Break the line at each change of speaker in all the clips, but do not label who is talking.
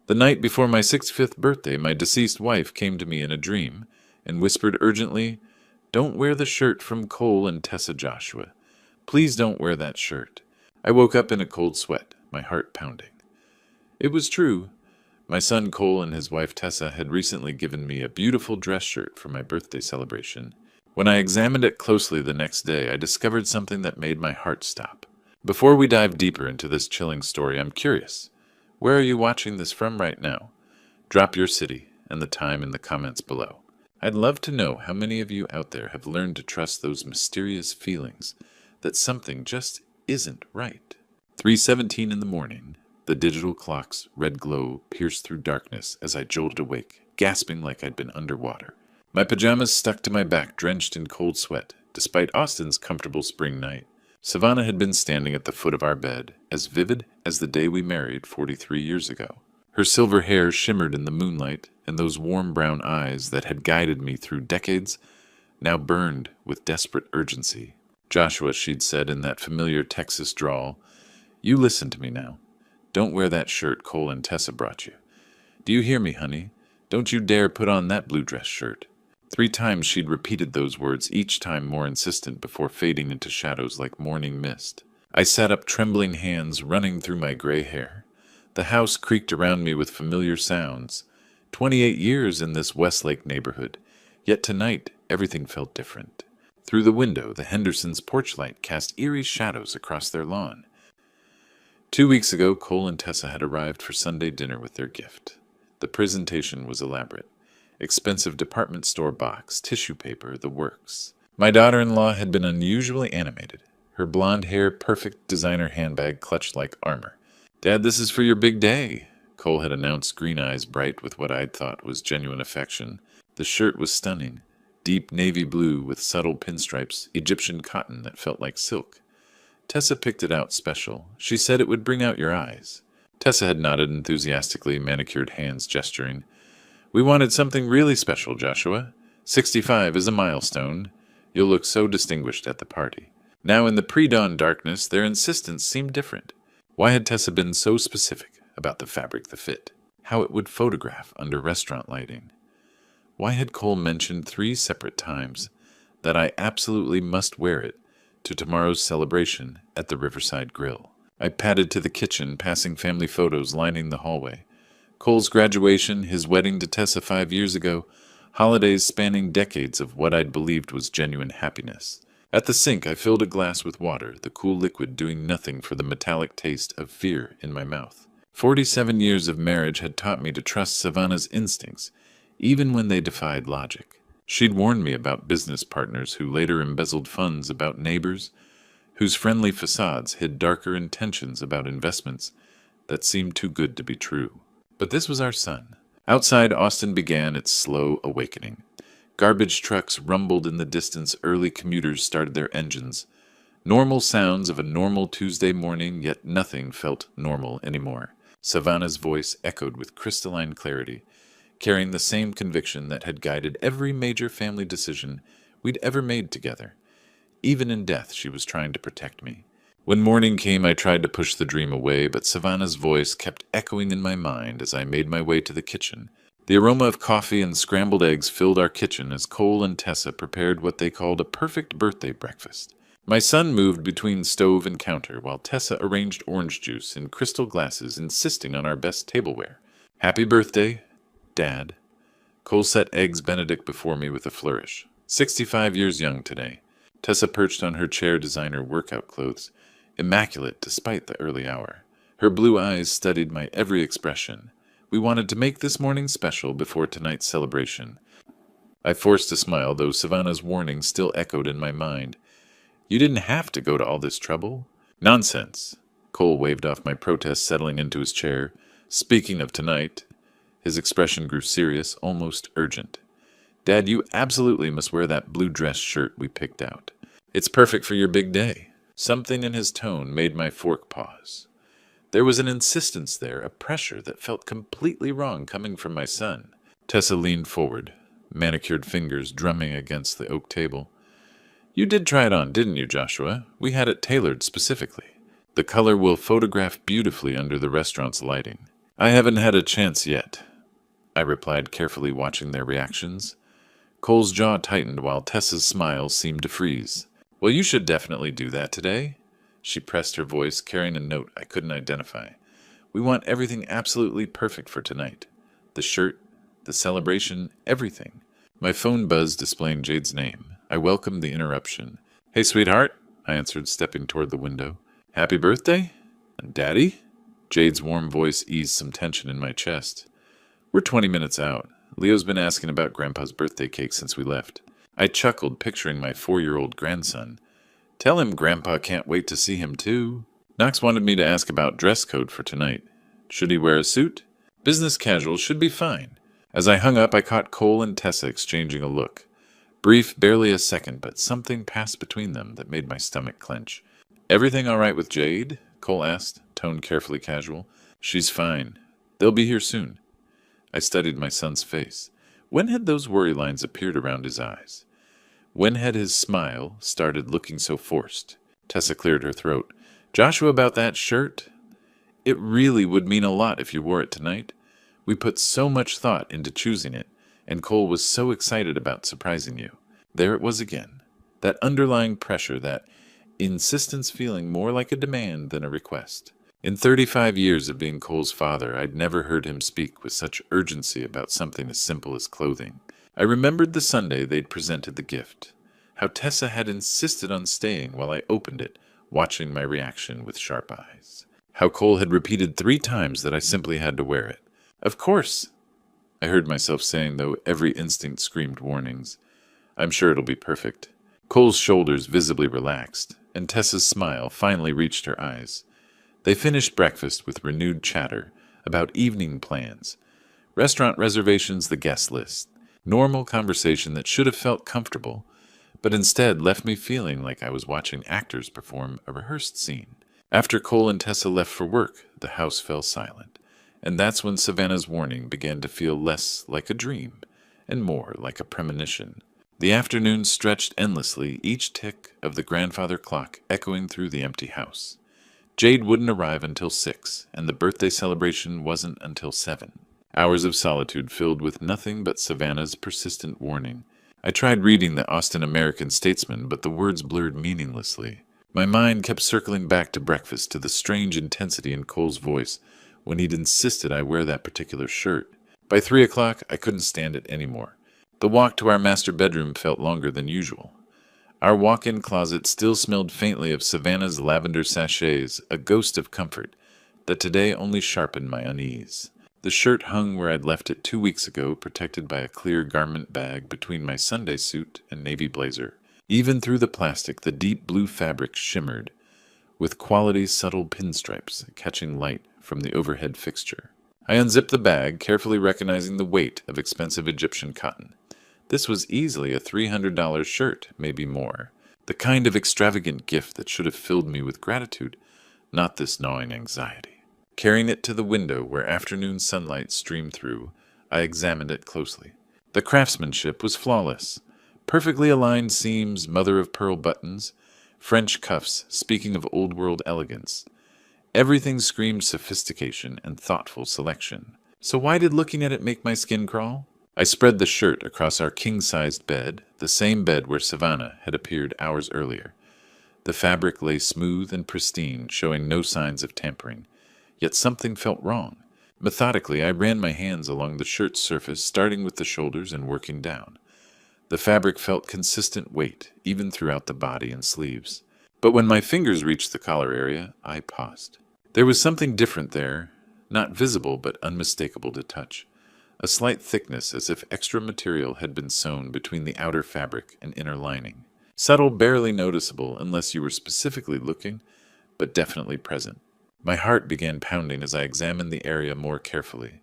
The night before my 65th birthday, my deceased wife came to me in a dream and whispered urgently, "Don't wear the shirt from Cole and Tessa Joshua. Please don't wear that shirt." I woke up in a cold sweat, my heart pounding. It was true. My son Cole and his wife Tessa had recently given me a beautiful dress shirt for my birthday celebration. When I examined it closely the next day, I discovered something that made my heart stop. Before we dive deeper into this chilling story, I'm curious. Where are you watching this from right now? Drop your city and the time in the comments below. I'd love to know how many of you out there have learned to trust those mysterious feelings that something just isn't right. 3:17 in the morning. The digital clock's red glow pierced through darkness as I jolted awake, gasping like I'd been underwater. My pajamas stuck to my back, drenched in cold sweat, despite Austin's comfortable spring night. Savannah had been standing at the foot of our bed, as vivid as the day we married 43 years ago. Her silver hair shimmered in the moonlight, and those warm brown eyes that had guided me through decades now burned with desperate urgency. "Joshua," she'd said in that familiar Texas drawl, "you listen to me now. Don't wear that shirt Cole and Tessa brought you. Do you hear me, honey? Don't you dare put on that blue dress shirt." 3 times she'd repeated those words, each time more insistent before fading into shadows like morning mist. I sat up, trembling hands running through my gray hair. The house creaked around me with familiar sounds. 28 years in this Westlake neighborhood, yet tonight everything felt different. Through the window, the Hendersons' porch light cast eerie shadows across their lawn. 2 weeks ago, Cole and Tessa had arrived for Sunday dinner with their gift. The presentation was elaborate. Expensive department store box, tissue paper, the works. My daughter-in-law had been unusually animated, her blonde hair perfect designer handbag clutched like armor. "Dad, this is for your big day," Cole had announced, green eyes bright with what I'd thought was genuine affection. The shirt was stunning, deep navy blue with subtle pinstripes, Egyptian cotton that felt like silk. Tessa picked it out special. She said it would bring out your eyes. Tessa had nodded enthusiastically, manicured hands gesturing. "We wanted something really special, Joshua. 65 is a milestone. You'll look so distinguished at the party." Now in the pre-dawn darkness, their insistence seemed different. Why had Tessa been so specific about the fabric, the fit, how it would photograph under restaurant lighting? Why had Cole mentioned 3 separate times that I absolutely must wear it to tomorrow's celebration at the Riverside Grill? I padded to the kitchen, passing family photos lining the hallway. Cole's graduation, his wedding to Tessa 5 years ago, holidays spanning decades of what I'd believed was genuine happiness. At the sink, I filled a glass with water, the cool liquid doing nothing for the metallic taste of fear in my mouth. 47 years of marriage had taught me to trust Savannah's instincts, even when they defied logic. She'd warned me about business partners who later embezzled funds, about neighbors whose friendly facades hid darker intentions, about investments that seemed too good to be true. But this was our son. Outside, Austin began its slow awakening. Garbage trucks rumbled in the distance, early commuters started their engines. Normal sounds of a normal Tuesday morning, yet nothing felt normal anymore. Savannah's voice echoed with crystalline clarity, carrying the same conviction that had guided every major family decision we'd ever made together. Even in death, she was trying to protect me. When morning came, I tried to push the dream away, but Savannah's voice kept echoing in my mind as I made my way to the kitchen. The aroma of coffee and scrambled eggs filled our kitchen as Cole and Tessa prepared what they called a perfect birthday breakfast. My son moved between stove and counter, while Tessa arranged orange juice in crystal glasses, insisting on our best tableware. "Happy birthday, Dad." Cole set Eggs Benedict before me with a flourish. 65 years young today. Tessa perched on her chair, designer workout clothes, immaculate despite the early hour. Her blue eyes studied my every expression. We wanted to make this morning special before tonight's celebration. I forced a smile, though Savannah's warning still echoed in my mind. "You didn't have to go to all this trouble." "Nonsense." Cole waved off my protest, settling into his chair. "Speaking of tonight," his expression grew serious, almost urgent. "Dad, you absolutely must wear that blue dress shirt we picked out. It's perfect for your big day." Something in his tone made my fork pause. There was an insistence there, a pressure that felt completely wrong coming from my son. Tessa leaned forward, manicured fingers drumming against the oak table. "You did try it on, didn't you, Joshua? We had it tailored specifically. The color will photograph beautifully under the restaurant's lighting." I haven't had a chance yet, I replied, carefully watching their reactions. Cole's jaw tightened while Tessa's smile seemed to freeze. Well, you should definitely do that today. She pressed her voice, carrying a note I couldn't identify. We want everything absolutely perfect for tonight. The shirt, the celebration, everything. My phone buzzed, displaying Jade's name. I welcomed the interruption. Hey, sweetheart, I answered, stepping toward the window. Happy birthday? And Daddy? Jade's warm voice eased some tension in my chest. We're 20 minutes out. Leo's been asking about Grandpa's birthday cake since we left. I chuckled, picturing my 4-year-old grandson. Tell him Grandpa can't wait to see him, too. Knox wanted me to ask about dress code for tonight. Should he wear a suit? Business casual should be fine. As I hung up, I caught Cole and Tessa exchanging a look. Brief, barely a second, but something passed between them that made my stomach clench. Everything all right with Jade? Cole asked, tone carefully casual. She's fine. They'll be here soon. I studied my son's face. When had those worry lines appeared around his eyes? When had his smile started looking so forced? Tessa cleared her throat. Joshua, about that shirt? It really would mean a lot if you wore it tonight. We put so much thought into choosing it, and Cole was so excited about surprising you. There it was again. That underlying pressure, that insistence feeling more like a demand than a request. In 35 years of being Cole's father, I'd never heard him speak with such urgency about something as simple as clothing. I remembered the Sunday they'd presented the gift, how Tessa had insisted on staying while I opened it, watching my reaction with sharp eyes. How Cole had repeated 3 times that I simply had to wear it. Of course, I heard myself saying, though every instinct screamed warnings. I'm sure it'll be perfect. Cole's shoulders visibly relaxed, and Tessa's smile finally reached her eyes. They finished breakfast with renewed chatter about evening plans, restaurant reservations, the guest list. Normal conversation that should have felt comfortable, but instead left me feeling like I was watching actors perform a rehearsed scene. After Cole and Tessa left for work, the house fell silent, and that's when Savannah's warning began to feel less like a dream and more like a premonition. The afternoon stretched endlessly, each tick of the grandfather clock echoing through the empty house. Jade wouldn't arrive until 6, and the birthday celebration wasn't until 7. Hours of solitude filled with nothing but Savannah's persistent warning. I tried reading the Austin American Statesman, but the words blurred meaninglessly. My mind kept circling back to breakfast, to the strange intensity in Cole's voice when he'd insisted I wear that particular shirt. By 3 o'clock, I couldn't stand it anymore. The walk to our master bedroom felt longer than usual. Our walk-in closet still smelled faintly of Savannah's lavender sachets, a ghost of comfort that today only sharpened my unease. The shirt hung where I'd left it 2 weeks ago, protected by a clear garment bag between my Sunday suit and navy blazer. Even through the plastic, the deep blue fabric shimmered, with quality subtle pinstripes catching light from the overhead fixture. I unzipped the bag, carefully recognizing the weight of expensive Egyptian cotton. This was easily a $300 shirt, maybe more. The kind of extravagant gift that should have filled me with gratitude, not this gnawing anxiety. Carrying it to the window where afternoon sunlight streamed through, I examined it closely. The craftsmanship was flawless. Perfectly aligned seams, mother-of-pearl buttons, French cuffs speaking of old-world elegance. Everything screamed sophistication and thoughtful selection. So why did looking at it make my skin crawl? I spread the shirt across our king-sized bed, the same bed where Savannah had appeared hours earlier. The fabric lay smooth and pristine, showing no signs of tampering. Yet something felt wrong. Methodically, I ran my hands along the shirt's surface, starting with the shoulders and working down. The fabric felt consistent weight, even throughout the body and sleeves. But when my fingers reached the collar area, I paused. There was something different there, not visible but unmistakable to touch. A slight thickness, as if extra material had been sewn between the outer fabric and inner lining. Subtle, barely noticeable unless you were specifically looking, but definitely present. My heart began pounding as I examined the area more carefully.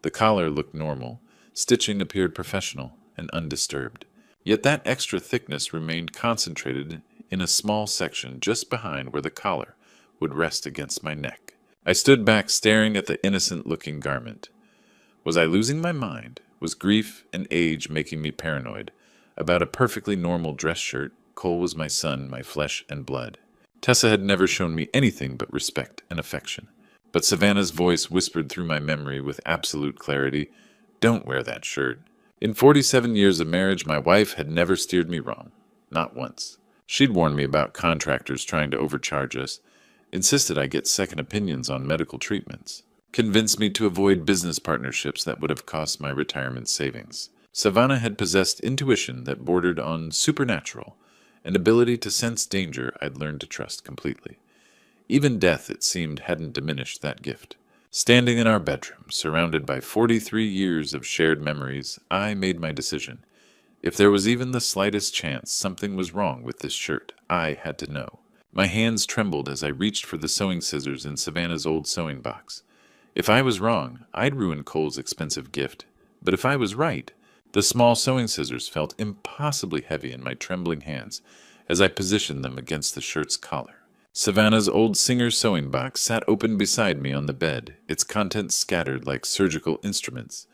The collar looked normal. Stitching appeared professional and undisturbed. Yet that extra thickness remained concentrated in a small section just behind where the collar would rest against my neck. I stood back, staring at the innocent-looking garment. Was I losing my mind? Was grief and age making me paranoid? About a perfectly normal dress shirt, Cole was my son, my flesh and blood. Tessa had never shown me anything but respect and affection. But Savannah's voice whispered through my memory with absolute clarity, "Don't wear that shirt." In 47 years of marriage, my wife had never steered me wrong. Not once. She'd warned me about contractors trying to overcharge us, insisted I get second opinions on medical treatments, convinced me to avoid business partnerships that would have cost my retirement savings. Savannah had possessed intuition that bordered on supernatural, an ability to sense danger I'd learned to trust completely. Even death, it seemed, hadn't diminished that gift. Standing in our bedroom, surrounded by 43 years of shared memories, I made my decision. If there was even the slightest chance something was wrong with this shirt, I had to know. My hands trembled as I reached for the sewing scissors in Savannah's old sewing box. If I was wrong, I'd ruin Cole's expensive gift. But if I was right, the small sewing scissors felt impossibly heavy in my trembling hands as I positioned them against the shirt's collar. Savannah's old Singer's sewing box sat open beside me on the bed, its contents scattered like surgical instruments,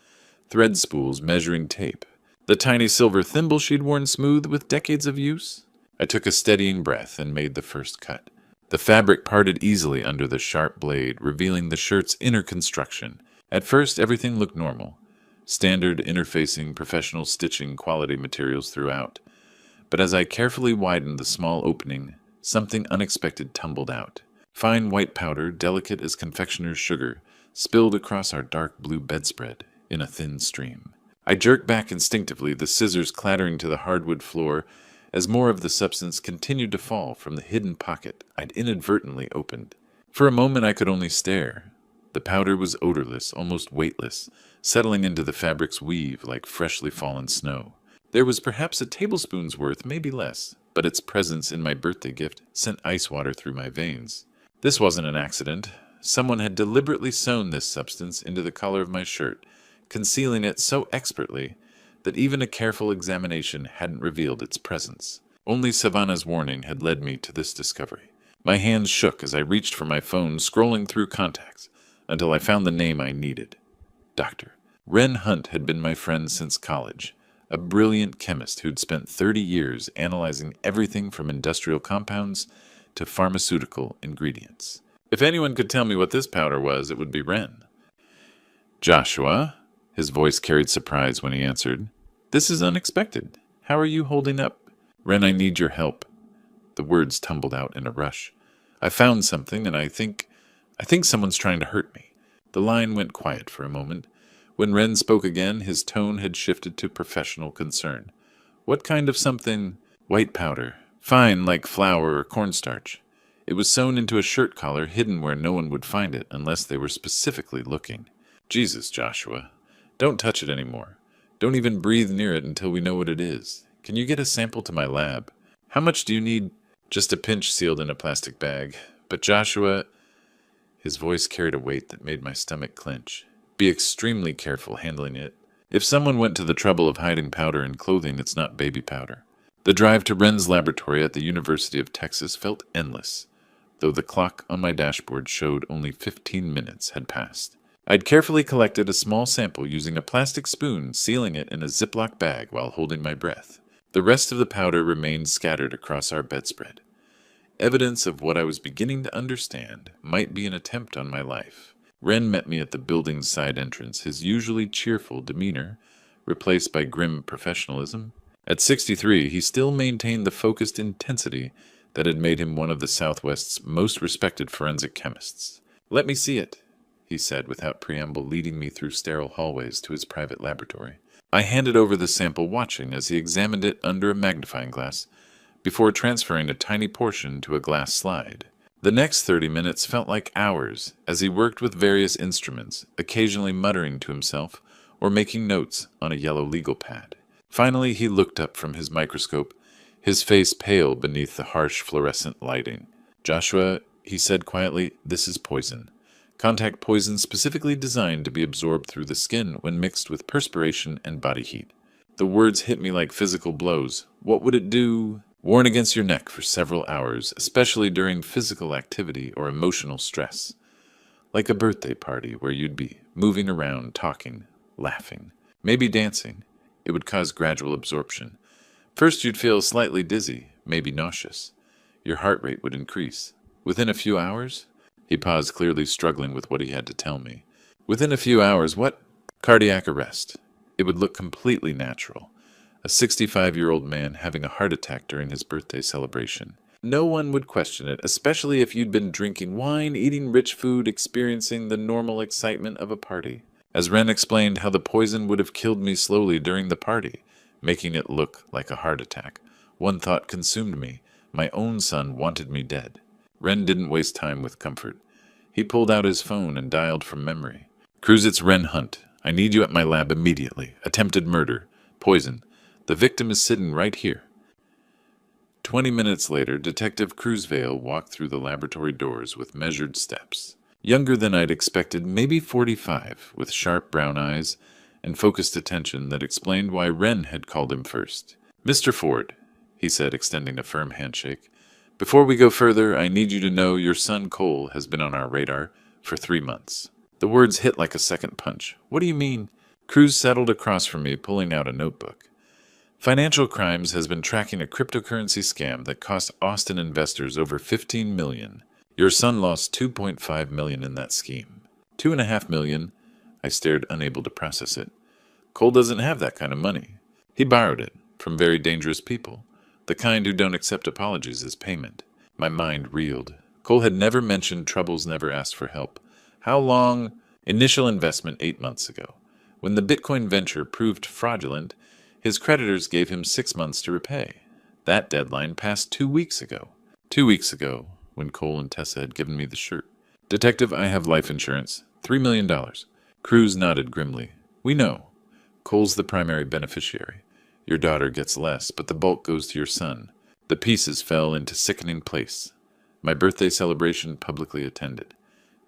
thread spools measuring tape, the tiny silver thimble she'd worn smooth with decades of use. I took a steadying breath and made the first cut. The fabric parted easily under the sharp blade, revealing the shirt's inner construction. At first, everything looked normal. Standard interfacing, professional stitching, quality materials throughout. But as I carefully widened the small opening, something unexpected tumbled out. Fine white powder, delicate as confectioner's sugar, spilled across our dark blue bedspread in a thin stream. I jerked back instinctively, the scissors clattering to the hardwood floor as more of the substance continued to fall from the hidden pocket I'd inadvertently opened. For a moment I could only stare. The powder was odorless, almost weightless, settling into the fabric's weave like freshly fallen snow. There was perhaps a tablespoon's worth, maybe less, but its presence in my birthday gift sent ice water through my veins. This wasn't an accident. Someone had deliberately sewn this substance into the collar of my shirt, concealing it so expertly that even a careful examination hadn't revealed its presence. Only Savannah's warning had led me to this discovery. My hands shook as I reached for my phone, scrolling through contacts, until I found the name I needed. Doctor. Wren Hunt had been my friend since college, a brilliant chemist who'd spent 30 years analyzing everything from industrial compounds to pharmaceutical ingredients. If anyone could tell me what this powder was, it would be Wren. "Joshua?" His voice carried surprise when he answered. "This is unexpected. How are you holding up?" "Wren, I need your help." The words tumbled out in a rush. "I found something, and I think someone's trying to hurt me." The line went quiet for a moment. When Wren spoke again, his tone had shifted to professional concern. "What kind of something?" "White powder. Fine, like flour or cornstarch. It was sewn into a shirt collar, hidden where no one would find it unless they were specifically looking." "Jesus, Joshua. Don't touch it anymore. Don't even breathe near it until we know what it is. Can you get a sample to my lab? How much do you need?" "Just a pinch sealed in a plastic bag. But Joshua—" His voice carried a weight that made my stomach clench. "Be extremely careful handling it. If someone went to the trouble of hiding powder in clothing, it's not baby powder." The drive to Wren's laboratory at the University of Texas felt endless, though the clock on my dashboard showed only 15 minutes had passed. I'd carefully collected a small sample using a plastic spoon, sealing it in a Ziploc bag while holding my breath. The rest of the powder remained scattered across our bedspread. Evidence of what I was beginning to understand might be an attempt on my life. Wren met me at the building's side entrance, his usually cheerful demeanor replaced by grim professionalism. At 63, he still maintained the focused intensity that had made him one of the Southwest's most respected forensic chemists. "Let me see it," he said without preamble, leading me through sterile hallways to his private laboratory. I handed over the sample, watching as he examined it under a magnifying glass before transferring a tiny portion to a glass slide. The next 30 minutes felt like hours as he worked with various instruments, occasionally muttering to himself or making notes on a yellow legal pad. Finally, he looked up from his microscope, his face pale beneath the harsh fluorescent lighting. "Joshua," he said quietly, "this is poison. Contact poison specifically designed to be absorbed through the skin when mixed with perspiration and body heat." The words hit me like physical blows. "What would it do?" "Worn against your neck for several hours, especially during physical activity or emotional stress. Like a birthday party where you'd be moving around, talking, laughing, maybe dancing. It would cause gradual absorption. First you'd feel slightly dizzy, maybe nauseous. Your heart rate would increase. Within a few hours, He paused, clearly struggling with what he had to tell me. Within a few hours, what? Cardiac arrest. It would look completely natural. A 65-year-old man having a heart attack during his birthday celebration. No one would question it, especially if you'd been drinking wine, eating rich food, experiencing the normal excitement of a party. As Ren explained how the poison would have killed me slowly during the party, making it look like a heart attack, one thought consumed me. My own son wanted me dead. Ren didn't waste time with comfort. He pulled out his phone and dialed from memory. Cruz, it's Ren Hunt. I need you at my lab immediately. Attempted murder. Poison. The victim is sitting right here. 20 minutes later, Detective Cruzvale walked through the laboratory doors with measured steps. Younger than I'd expected, maybe 45, with sharp brown eyes and focused attention that explained why Ren had called him first. Mr. Ford, he said, extending a firm handshake. Before we go further, I need you to know your son Cole has been on our radar for 3 months. The words hit like a second punch. What do you mean? Cruz settled across from me, pulling out a notebook. Financial Crimes has been tracking a cryptocurrency scam that cost Austin investors over $15 million. Your son lost $2.5 million in that scheme. $2.5 million. I stared, unable to process it. Cole doesn't have that kind of money. He borrowed it from very dangerous people, the kind who don't accept apologies as payment. My mind reeled. Cole had never mentioned troubles, never asked for help. How long? Initial investment 8 months ago. When the Bitcoin venture proved fraudulent, his creditors gave him 6 months to repay. That deadline passed 2 weeks ago. 2 weeks ago, when Cole and Tessa had given me the shirt. Detective, I have life insurance. $3 million. Cruz nodded grimly. We know. Cole's the primary beneficiary. Your daughter gets less, but the bulk goes to your son. The pieces fell into sickening place. My birthday celebration publicly attended.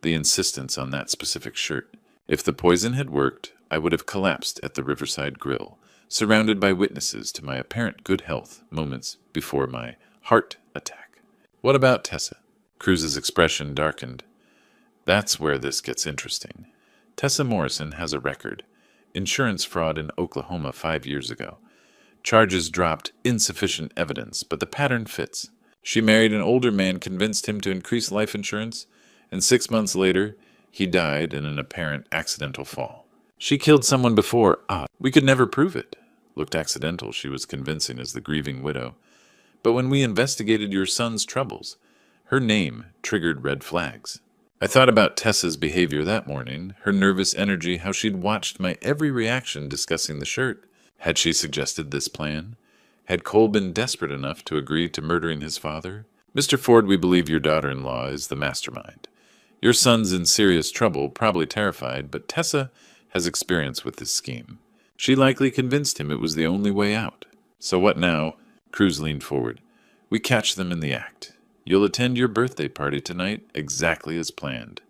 The insistence on that specific shirt. If the poison had worked, I would have collapsed at the Riverside Grill, surrounded by witnesses to my apparent good health moments before my heart attack. What about Tessa? Cruz's expression darkened. That's where this gets interesting. Tessa Morrison has a record. Insurance fraud in Oklahoma 5 years ago. Charges dropped, insufficient evidence, but the pattern fits. She married an older man, convinced him to increase life insurance, and 6 months later, he died in an apparent accidental fall. She killed someone before. We could never prove it. Looked accidental, she was convincing as the grieving widow. But when we investigated your son's troubles, her name triggered red flags. I thought about Tessa's behavior that morning, her nervous energy, how she'd watched my every reaction discussing the shirt. Had she suggested this plan? Had Cole been desperate enough to agree to murdering his father? Mr. Ford, we believe your daughter-in-law is the mastermind. Your son's in serious trouble, probably terrified, but Tessa has experience with this scheme. She likely convinced him it was the only way out. So what now? Cruz leaned forward. We catch them in the act. You'll attend your birthday party tonight exactly as planned.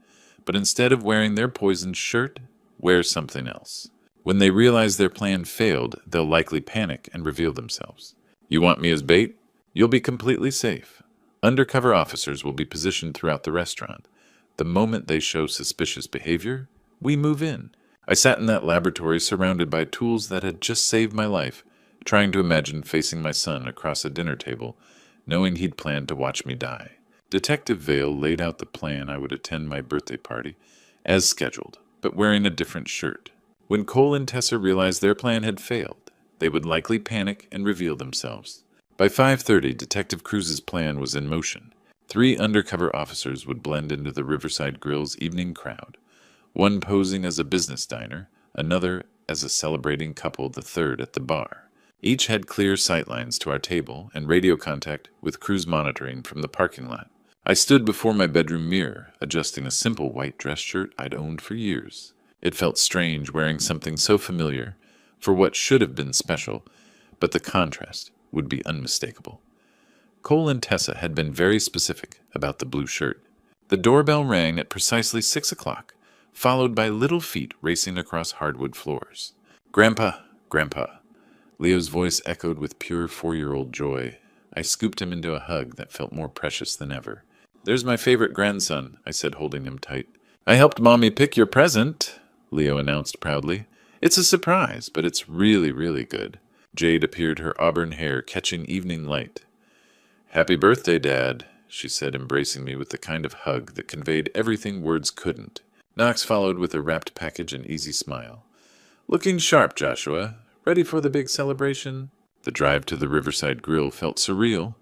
But instead of wearing their poisoned shirt, wear something else. When they realize their plan failed, they'll likely panic and reveal themselves. You want me as bait? You'll be completely safe. Undercover officers will be positioned throughout the restaurant. The moment they show suspicious behavior, we move in. I sat in that laboratory surrounded by tools that had just saved my life, trying to imagine facing my son across a dinner table, knowing he'd planned to watch me die. Detective Vale laid out the plan I would attend my birthday party, as scheduled, but wearing a different shirt. When Cole and Tessa realized their plan had failed, they would likely panic and reveal themselves. By 5:30, Detective Cruz's plan was in motion. 3 undercover officers would blend into the Riverside Grill's evening crowd, one posing as a business diner, another as a celebrating couple, the third at the bar. Each had clear sightlines to our table and radio contact with Cruz monitoring from the parking lot. I stood before my bedroom mirror, adjusting a simple white dress shirt I'd owned for years. It felt strange wearing something so familiar for what should have been special, but the contrast would be unmistakable. Cole and Tessa had been very specific about the blue shirt. The doorbell rang at precisely 6 o'clock, followed by little feet racing across hardwood floors. Grandpa, Grandpa. Leo's voice echoed with pure 4-year-old joy. I scooped him into a hug that felt more precious than ever. There's my favorite grandson, I said, holding him tight. I helped Mommy pick your present, Leo announced proudly. It's a surprise, but it's really, really good. Jade appeared, her auburn hair catching evening light. Happy birthday, Dad, she said, embracing me with the kind of hug that conveyed everything words couldn't. Knox followed with a wrapped package and easy smile. Looking sharp, Joshua. Ready for the big celebration? The drive to the Riverside Grill felt surreal.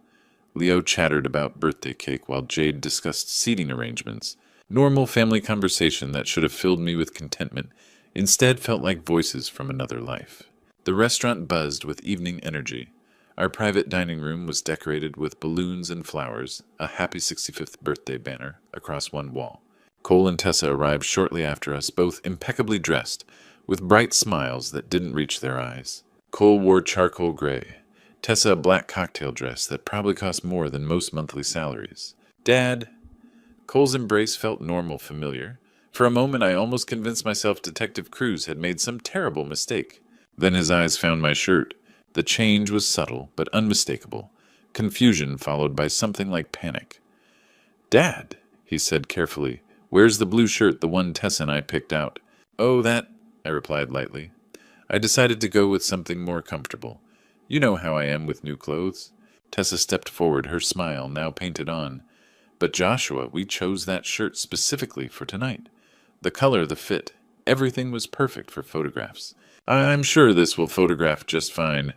Leo chattered about birthday cake while Jade discussed seating arrangements. Normal family conversation that should have filled me with contentment instead felt like voices from another life. The restaurant buzzed with evening energy. Our private dining room was decorated with balloons and flowers, a happy 65th birthday banner across one wall. Cole and Tessa arrived shortly after us, both impeccably dressed, with bright smiles that didn't reach their eyes. Cole wore charcoal gray, Tessa a black cocktail dress that probably cost more than most monthly salaries. Dad! Cole's embrace felt normal, familiar. For a moment I almost convinced myself Detective Cruz had made some terrible mistake. Then his eyes found my shirt. The change was subtle, but unmistakable. Confusion followed by something like panic. Dad, he said carefully, where's the blue shirt, the one Tessa and I picked out? Oh, that, I replied lightly. I decided to go with something more comfortable. You know how I am with new clothes. Tessa stepped forward, her smile now painted on. But Joshua, we chose that shirt specifically for tonight. The color, the fit, everything was perfect for photographs. I'm sure this will photograph just fine,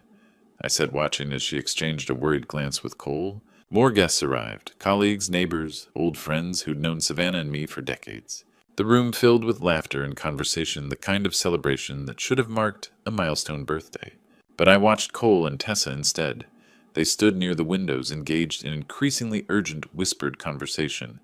I said, watching as she exchanged a worried glance with Cole. More guests arrived, colleagues, neighbors, old friends who'd known Savannah and me for decades. The room filled with laughter and conversation, the kind of celebration that should have marked a milestone birthday. But I watched Cole and Tessa instead. They stood near the windows, engaged in increasingly urgent, whispered conversation.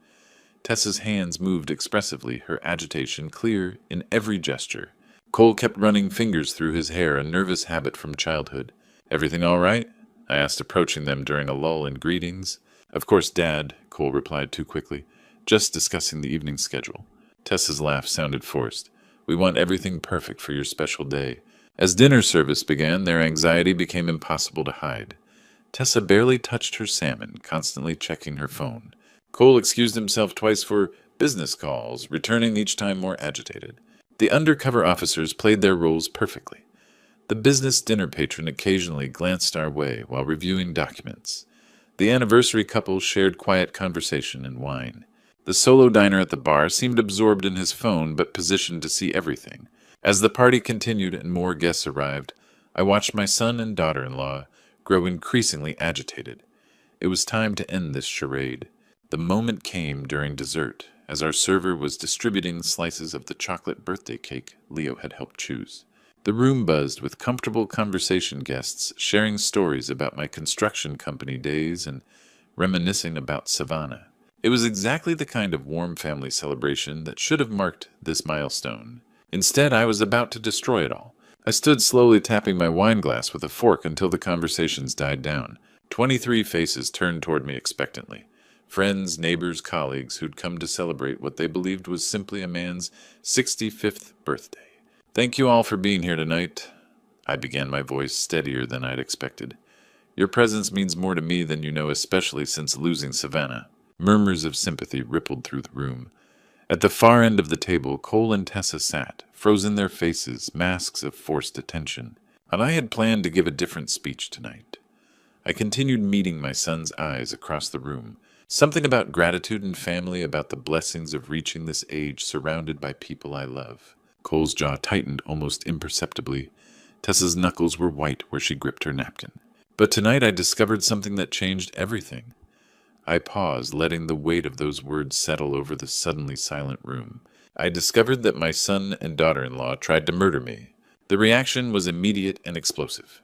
Tessa's hands moved expressively, her agitation clear in every gesture. Cole kept running fingers through his hair, a nervous habit from childhood. Everything all right? I asked, approaching them during a lull in greetings. Of course, Dad, Cole replied too quickly. Just discussing the evening schedule. Tessa's laugh sounded forced. We want everything perfect for your special day. As dinner service began, their anxiety became impossible to hide. Tessa barely touched her salmon, constantly checking her phone. Cole excused himself twice for business calls, returning each time more agitated. The undercover officers played their roles perfectly. The business dinner patron occasionally glanced our way while reviewing documents. The anniversary couple shared quiet conversation and wine. The solo diner at the bar seemed absorbed in his phone but positioned to see everything. As the party continued and more guests arrived, I watched my son and daughter-in-law grow increasingly agitated. It was time to end this charade. The moment came during dessert, as our server was distributing slices of the chocolate birthday cake Leo had helped choose. The room buzzed with comfortable conversation guests sharing stories about my construction company days and reminiscing about Savannah. It was exactly the kind of warm family celebration that should have marked this milestone. Instead, I was about to destroy it all. I stood slowly tapping my wine glass with a fork until the conversations died down. 23 faces turned toward me expectantly. Friends, neighbors, colleagues who'd come to celebrate what they believed was simply a man's 65th birthday. Thank you all for being here tonight. I began, my voice steadier than I'd expected. Your presence means more to me than you know, especially since losing Savannah. Murmurs of sympathy rippled through the room. At the far end of the table, Cole and Tessa sat, frozen their faces, masks of forced attention. And I had planned to give a different speech tonight. I continued meeting my son's eyes across the room. Something about gratitude and family, about the blessings of reaching this age surrounded by people I love. Cole's jaw tightened almost imperceptibly. Tessa's knuckles were white where she gripped her napkin. But tonight I discovered something that changed everything. I paused, letting the weight of those words settle over the suddenly silent room. I discovered that my son and daughter-in-law tried to murder me. The reaction was immediate and explosive.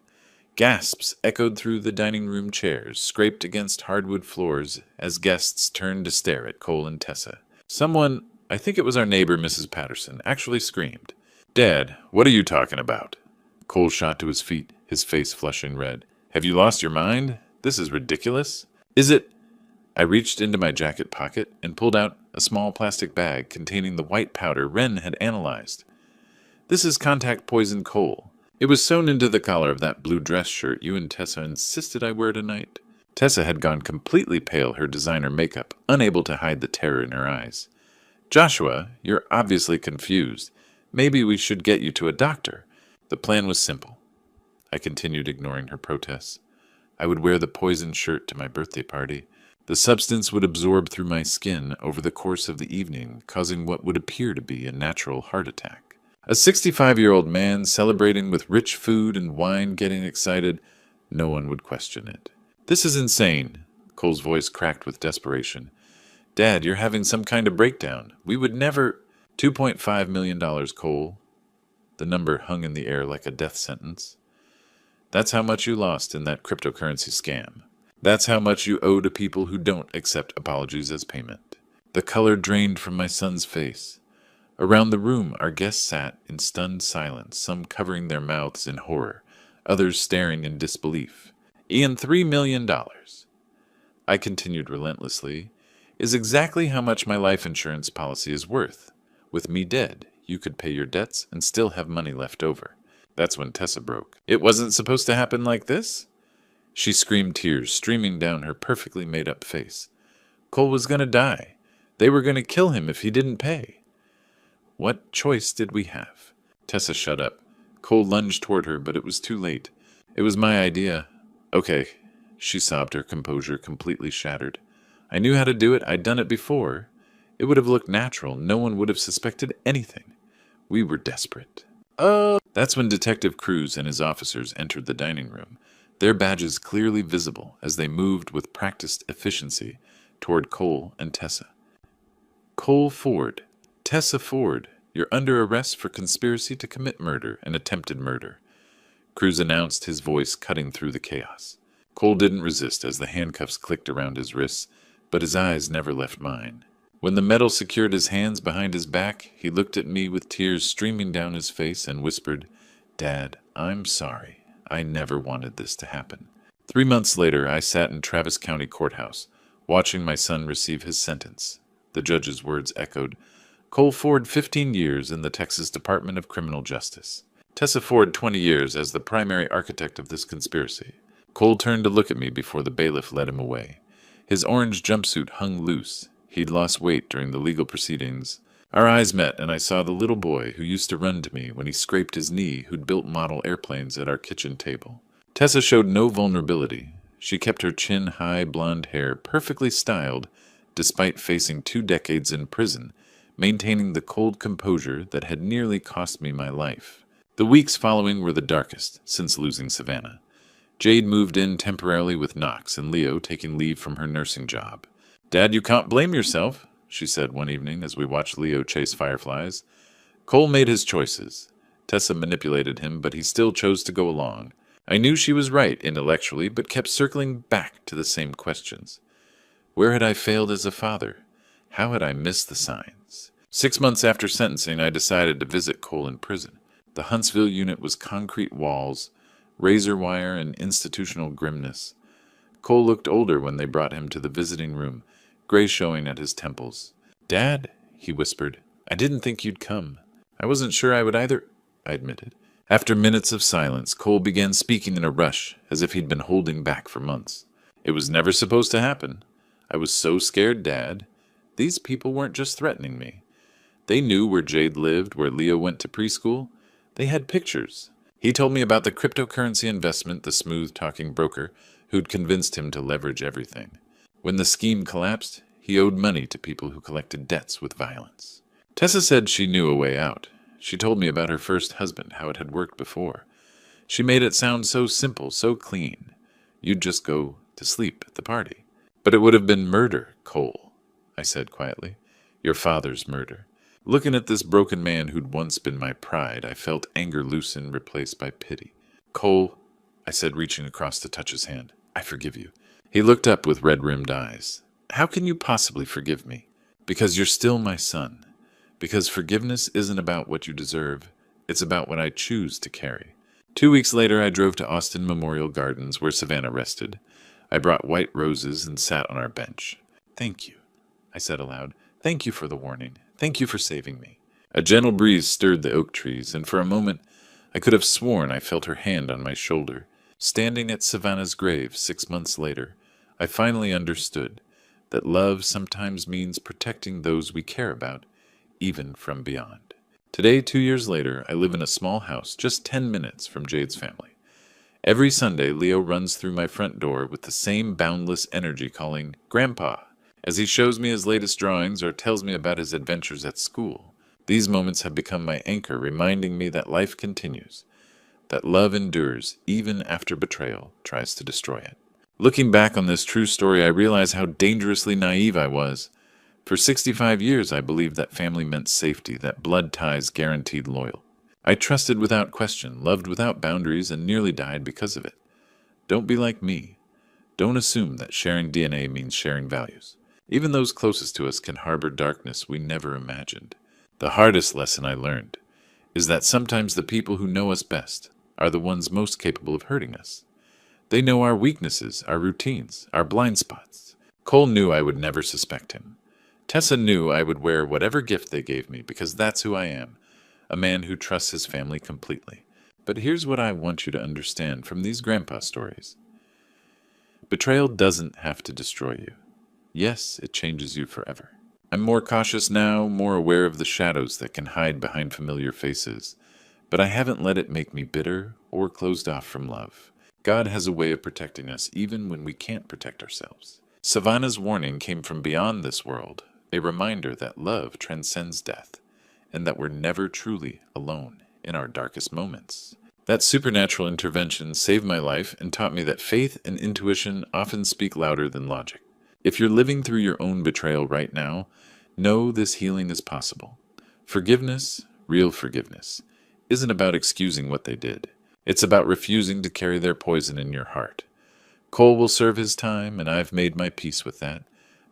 Gasps echoed through the dining room chairs, scraped against hardwood floors as guests turned to stare at Cole and Tessa. Someone, I think it was our neighbor, Mrs. Patterson, actually screamed. Dad, what are you talking about? Cole shot to his feet, his face flushing red. Have you lost your mind? This is ridiculous. Is it? I reached into my jacket pocket and pulled out a small plastic bag containing the white powder Wren had analyzed. This is contact poison coal. It was sewn into the collar of that blue dress shirt you and Tessa insisted I wear tonight. Tessa had gone completely pale, her designer makeup, unable to hide the terror in her eyes. Joshua, you're obviously confused. Maybe we should get you to a doctor. The plan was simple. I continued, ignoring her protests. I would wear the poison shirt to my birthday party. The substance would absorb through my skin over the course of the evening, causing what would appear to be a natural heart attack. A 65-year-old man celebrating with rich food and wine getting excited, no one would question it. This is insane. Cole's voice cracked with desperation. Dad, you're having some kind of breakdown. We would never... $2.5 million, Cole. The number hung in the air like a death sentence. That's how much you lost in that cryptocurrency scam. That's how much you owe to people who don't accept apologies as payment. The color drained from my son's face. Around the room, our guests sat in stunned silence, some covering their mouths in horror, others staring in disbelief. Ian, $3 million, I continued relentlessly, is exactly how much my life insurance policy is worth. With me dead, you could pay your debts and still have money left over. That's when Tessa broke. It wasn't supposed to happen like this? She screamed, tears streaming down her perfectly made-up face. Cole was going to die. They were going to kill him if he didn't pay. What choice did we have? Tessa shut up. Cole lunged toward her, but it was too late. It was my idea. Okay, she sobbed, her composure completely shattered. I knew how to do it. I'd done it before. It would have looked natural. No one would have suspected anything. We were desperate. Oh! That's when Detective Cruz and his officers entered the dining room, their badges clearly visible as they moved with practiced efficiency toward Cole and Tessa. Cole Ford. Tessa Ford, you're under arrest for conspiracy to commit murder and attempted murder, Cruz announced, his voice cutting through the chaos. Cole didn't resist as the handcuffs clicked around his wrists, but his eyes never left mine. When the metal secured his hands behind his back, he looked at me with tears streaming down his face and whispered, Dad, I'm sorry. I never wanted this to happen. 3 months later, I sat in Travis County Courthouse, watching my son receive his sentence. The judge's words echoed, Cole Ford, 15 years in the Texas Department of Criminal Justice. Tessa Ford, 20 years as the primary architect of this conspiracy. Cole turned to look at me before the bailiff led him away. His orange jumpsuit hung loose. He'd lost weight during the legal proceedings. Our eyes met, and I saw the little boy who used to run to me when he scraped his knee, who'd built model airplanes at our kitchen table. Tessa showed no vulnerability. She kept her chin-high blonde hair perfectly styled, despite facing 2 decades in prison, maintaining the cold composure that had nearly cost me my life. The weeks following were the darkest, since losing Savannah. Jade moved in temporarily with Knox and Leo taking leave from her nursing job. Dad, you can't blame yourself, she said one evening as we watched Leo chase fireflies. Cole made his choices. Tessa manipulated him, but he still chose to go along. I knew she was right intellectually, but kept circling back to the same questions. Where had I failed as a father? How had I missed the signs? 6 months after sentencing, I decided to visit Cole in prison. The Huntsville unit was concrete walls, razor wire, and institutional grimness. Cole looked older when they brought him to the visiting room, gray showing at his temples. Dad, he whispered, I didn't think you'd come. I wasn't sure I would either, I admitted. After minutes of silence, Cole began speaking in a rush, as if he'd been holding back for months. It was never supposed to happen. I was so scared, Dad. These people weren't just threatening me. They knew where Jade lived, where Leo went to preschool. They had pictures. He told me about the cryptocurrency investment, the smooth-talking broker, who'd convinced him to leverage everything. When the scheme collapsed, he owed money to people who collected debts with violence. Tessa said she knew a way out. She told me about her first husband, how it had worked before. She made it sound so simple, so clean. You'd just go to sleep at the party. But it would have been murder, Cole, I said quietly. Your father's murder. Looking at this broken man who'd once been my pride, I felt anger loosen, replaced by pity. Cole, I said, reaching across to touch his hand, I forgive you. He looked up with red-rimmed eyes. How can you possibly forgive me? Because you're still my son. Because forgiveness isn't about what you deserve. It's about what I choose to carry. 2 weeks later, I drove to Austin Memorial Gardens, where Savannah rested. I brought white roses and sat on our bench. Thank you, I said aloud. Thank you for the warning. Thank you for saving me. A gentle breeze stirred the oak trees, and for a moment I could have sworn I felt her hand on my shoulder. Standing at Savannah's grave 6 months later, I finally understood that love sometimes means protecting those we care about, even from beyond. Today, 2 years later, I live in a small house just 10 minutes from Jade's family. Every Sunday, Leo runs through my front door with the same boundless energy calling, "Grandpa," as he shows me his latest drawings or tells me about his adventures at school. These moments have become my anchor, reminding me that life continues, that love endures even after betrayal tries to destroy it. Looking back on this true story, I realize how dangerously naive I was. For 65 years, I believed that family meant safety, that blood ties guaranteed loyalty. I trusted without question, loved without boundaries, and nearly died because of it. Don't be like me. Don't assume that sharing DNA means sharing values. Even those closest to us can harbor darkness we never imagined. The hardest lesson I learned is that sometimes the people who know us best are the ones most capable of hurting us. They know our weaknesses, our routines, our blind spots. Cole knew I would never suspect him. Tessa knew I would wear whatever gift they gave me because that's who I am, a man who trusts his family completely. But here's what I want you to understand from these grandpa stories. Betrayal doesn't have to destroy you. Yes, it changes you forever. I'm more cautious now, more aware of the shadows that can hide behind familiar faces, but I haven't let it make me bitter or closed off from love. God has a way of protecting us even when we can't protect ourselves. Savannah's warning came from beyond this world, a reminder that love transcends death, and that we're never truly alone in our darkest moments. That supernatural intervention saved my life and taught me that faith and intuition often speak louder than logic. If you're living through your own betrayal right now, know this healing is possible. Forgiveness, real forgiveness, isn't about excusing what they did. It's about refusing to carry their poison in your heart. Cole will serve his time, and I've made my peace with that,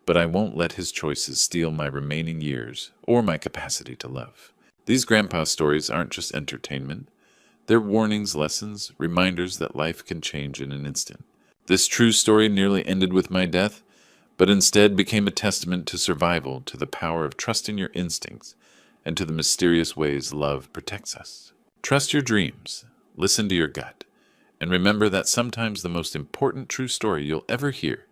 but I won't let his choices steal my remaining years or my capacity to love. These grandpa stories aren't just entertainment. They're warnings, lessons, reminders that life can change in an instant. This true story nearly ended with my death, but instead became a testament to survival, to the power of trusting your instincts, and to the mysterious ways love protects us. Trust your dreams, listen to your gut, and remember that sometimes the most important true story you'll ever hear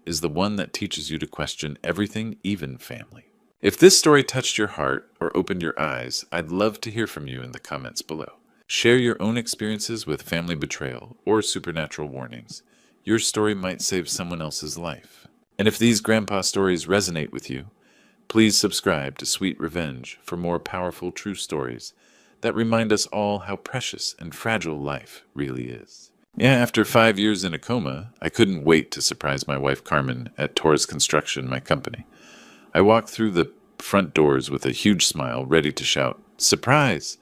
is the one that teaches you to question everything, even family. If this story touched your heart or opened your eyes, I'd love to hear from you in the comments below. Share your own experiences with family betrayal or supernatural warnings. Your story might save someone else's life. And if these grandpa stories resonate with you, please subscribe to Sweet Revenge for more powerful true stories that remind us all how precious and fragile life really is. Yeah, after 5 years in a coma, I couldn't wait to surprise my wife Carmen at Torres Construction, my company. I walked through the front doors with a huge smile, ready to shout, "Surprise!"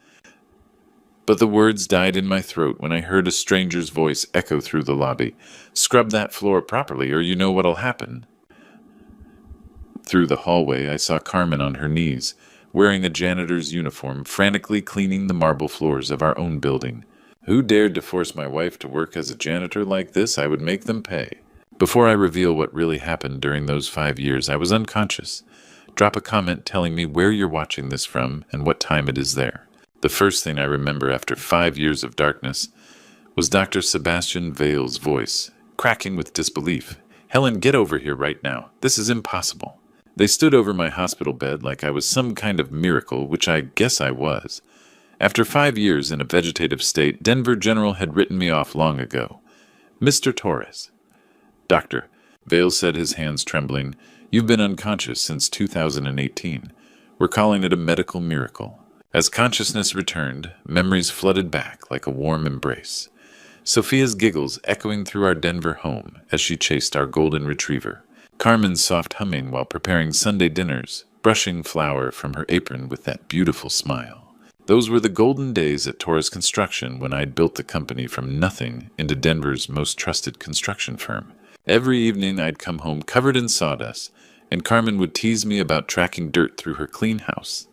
But the words died in my throat when I heard a stranger's voice echo through the lobby. "Scrub that floor properly, or you know what'll happen." Through the hallway, I saw Carmen on her knees, wearing a janitor's uniform, frantically cleaning the marble floors of our own building. Who dared to force my wife to work as a janitor like this? I would make them pay. Before I reveal what really happened during those 5 years, I was unconscious. Drop a comment telling me where you're watching this from and what time it is there. The first thing I remember after 5 years of darkness was Dr. Sebastian Vale's voice, cracking with disbelief. "Helen, get over here right now. This is impossible." They stood over my hospital bed like I was some kind of miracle, which I guess I was. After 5 years in a vegetative state, Denver General had written me off long ago. "Mr. Torres." "Doctor," Vale said, his hands trembling, "you've been unconscious since 2018. We're calling it a medical miracle." As consciousness returned, memories flooded back like a warm embrace. Sophia's giggles echoing through our Denver home as she chased our golden retriever. Carmen's soft humming while preparing Sunday dinners, brushing flour from her apron with that beautiful smile. Those were the golden days at Torres Construction when I'd built the company from nothing into Denver's most trusted construction firm. Every evening I'd come home covered in sawdust, and Carmen would tease me about tracking dirt through her clean house.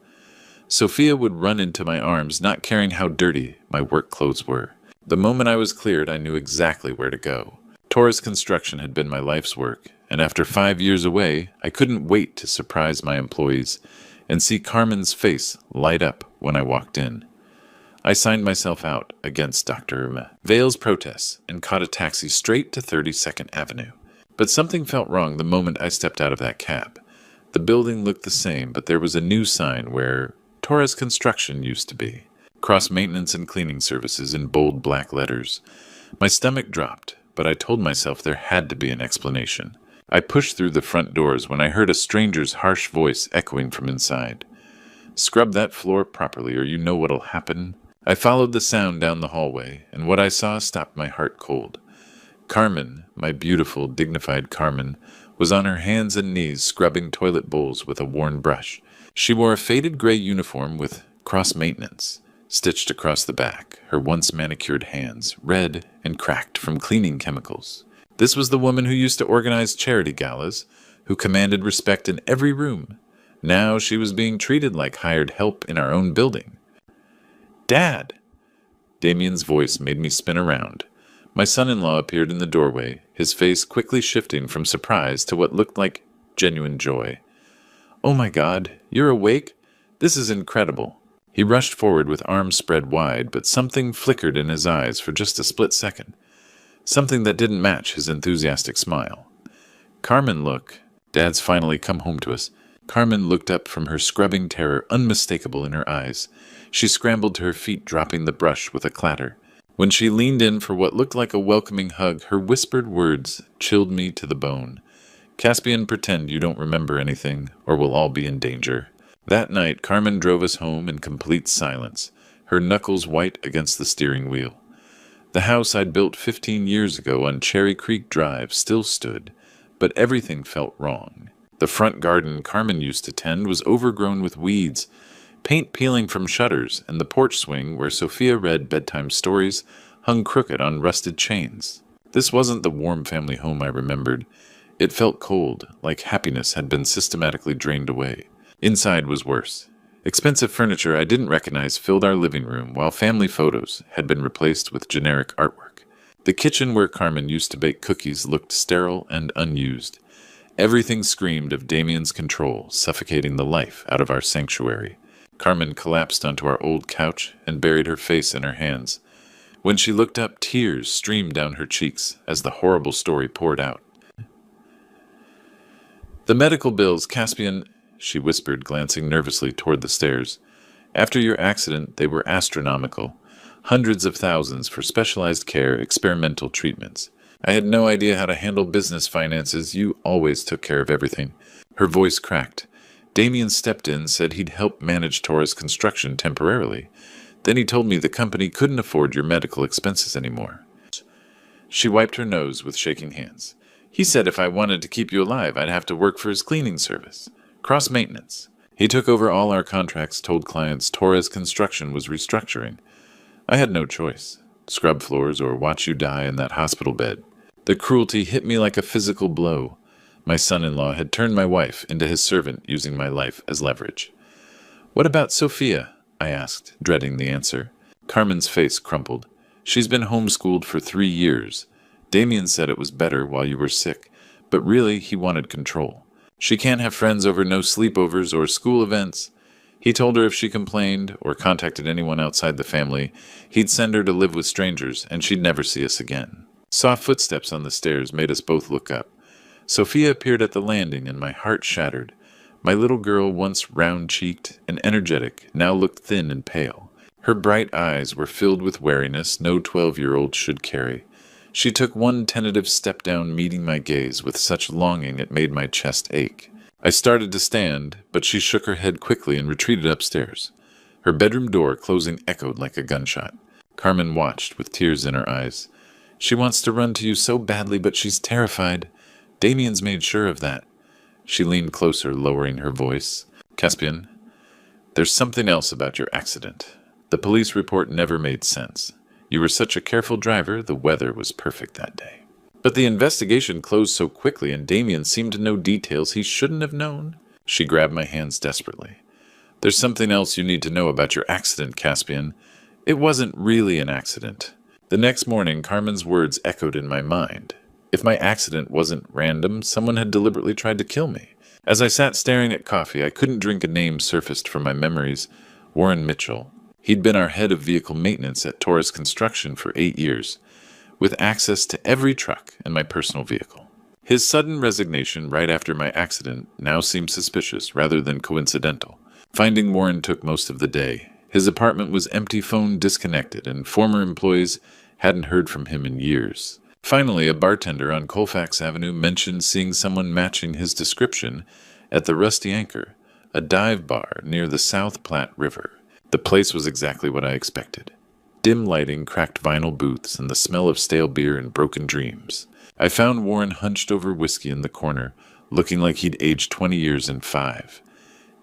Sophia would run into my arms, not caring how dirty my work clothes were. The moment I was cleared, I knew exactly where to go. Torres Construction had been my life's work, and after 5 years away, I couldn't wait to surprise my employees and see Carmen's face light up when I walked in. I signed myself out against Dr. Vale's protests and caught a taxi straight to 32nd Avenue. But something felt wrong the moment I stepped out of that cab. The building looked the same, but there was a new sign where Torres Construction used to be. Cross maintenance and cleaning services in bold black letters. My stomach dropped, but I told myself there had to be an explanation. I pushed through the front doors when I heard a stranger's harsh voice echoing from inside. "Scrub that floor properly, or you know what'll happen." I followed the sound down the hallway, and what I saw stopped my heart cold. Carmen, my beautiful, dignified Carmen, was on her hands and knees scrubbing toilet bowls with a worn brush. She wore a faded gray uniform with cross maintenance stitched across the back, her once manicured hands red and cracked from cleaning chemicals. This was the woman who used to organize charity galas, who commanded respect in every room. Now she was being treated like hired help in our own building. "Dad!" Damien's voice made me spin around. My son-in-law appeared in the doorway, his face quickly shifting from surprise to what looked like genuine joy. "Oh my God, you're awake? This is incredible." He rushed forward with arms spread wide, but something flickered in his eyes for just a split second. Something that didn't match his enthusiastic smile. "Carmen, look. Dad's finally come home to us." Carmen looked up from her scrubbing terror, unmistakable in her eyes. She scrambled to her feet, dropping the brush with a clatter. When she leaned in for what looked like a welcoming hug, her whispered words chilled me to the bone. "Caspian, pretend you don't remember anything, or we'll all be in danger." That night, Carmen drove us home in complete silence, her knuckles white against the steering wheel. The house I'd built 15 years ago on Cherry Creek Drive still stood, but everything felt wrong. The front garden Carmen used to tend was overgrown with weeds, paint peeling from shutters, and the porch swing where Sophia read bedtime stories hung crooked on rusted chains. This wasn't the warm family home I remembered. It felt cold, like happiness had been systematically drained away. Inside was worse. Expensive furniture I didn't recognize filled our living room, while family photos had been replaced with generic artwork. The kitchen where Carmen used to bake cookies looked sterile and unused. Everything screamed of Damien's control, suffocating the life out of our sanctuary. Carmen collapsed onto our old couch and buried her face in her hands. When she looked up, tears streamed down her cheeks as the horrible story poured out. "The medical bills, Caspian," she whispered, glancing nervously toward the stairs. "After your accident, they were astronomical. Hundreds of thousands for specialized care, experimental treatments. I had no idea how to handle business finances. You always took care of everything." Her voice cracked. "Damien stepped in, said he'd help manage Torres construction temporarily. Then he told me the company couldn't afford your medical expenses anymore." She wiped her nose with shaking hands. "He said if I wanted to keep you alive, I'd have to work for his cleaning service. Cross-maintenance. He took over all our contracts, told clients Torres Construction was restructuring. I had no choice. Scrub floors or watch you die in that hospital bed. The cruelty hit me like a physical blow. My son-in-law had turned my wife into his servant, using my life as leverage." "What about Sophia?" I asked, dreading the answer. Carmen's face crumpled. "She's been homeschooled for 3 years. Damien said it was better while you were sick, but really he wanted control. She can't have friends over no sleepovers or school events. He told her if she complained or contacted anyone outside the family, he'd send her to live with strangers and she'd never see us again." Soft footsteps on the stairs made us both look up. Sophia appeared at the landing and my heart shattered. My little girl, once round-cheeked and energetic, now looked thin and pale. Her bright eyes were filled with wariness no 12-year-old should carry. She took one tentative step down, meeting my gaze with such longing it made my chest ache. I started to stand, but she shook her head quickly and retreated upstairs. Her bedroom door closing echoed like a gunshot. Carmen watched with tears in her eyes. "She wants to run to you so badly, but she's terrified. Damien's made sure of that." She leaned closer, lowering her voice. "Caspian, there's something else about your accident. The police report never made sense. You were such a careful driver, the weather was perfect that day. But the investigation closed so quickly and Damien seemed to know details he shouldn't have known." She grabbed my hands desperately. "There's something else you need to know about your accident, Caspian. It wasn't really an accident." The next morning, Carmen's words echoed in my mind. If my accident wasn't random, someone had deliberately tried to kill me. As I sat staring at coffee, I couldn't drink a name surfaced from my memories. Warren Mitchell. He'd been our head of vehicle maintenance at Torres Construction for 8 years, with access to every truck and my personal vehicle. His sudden resignation right after my accident now seemed suspicious rather than coincidental. Finding Warren took most of the day. His apartment was empty, phone disconnected, and former employees Hadn't heard from him in years. Finally, a bartender on Colfax Avenue mentioned seeing someone matching his description at the Rusty Anchor, a dive bar near the South Platte River. The place was exactly what I expected. Dim lighting, cracked vinyl booths, and the smell of stale beer and broken dreams. I found Warren hunched over whiskey in the corner, looking like he'd aged 20 years in 5.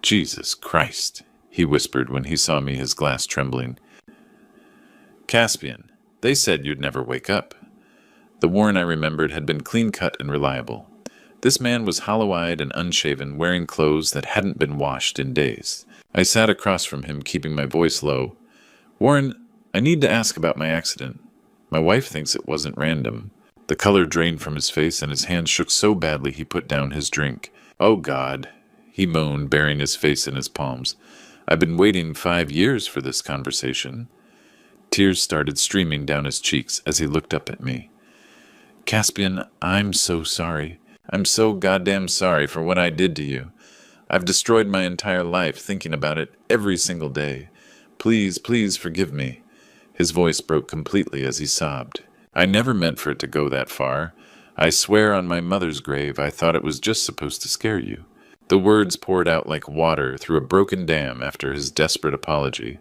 "Jesus Christ," he whispered when he saw me, his glass trembling. "Caspian, they said you'd never wake up." The Warren I remembered had been clean-cut and reliable. This man was hollow-eyed and unshaven, wearing clothes that hadn't been washed in days. I sat across from him, keeping my voice low. "Warren, I need to ask about my accident. My wife thinks it wasn't random." The color drained from his face, and his hand shook so badly he put down his drink. "Oh, God," he moaned, burying his face in his palms. "I've been waiting 5 years for this conversation." Tears started streaming down his cheeks as he looked up at me. "Caspian, I'm so sorry. I'm so goddamn sorry for what I did to you. I've destroyed my entire life thinking about it every single day. Please, please forgive me." His voice broke completely as he sobbed. "I never meant for it to go that far. I swear on my mother's grave I thought it was just supposed to scare you." The words poured out like water through a broken dam after his desperate apology.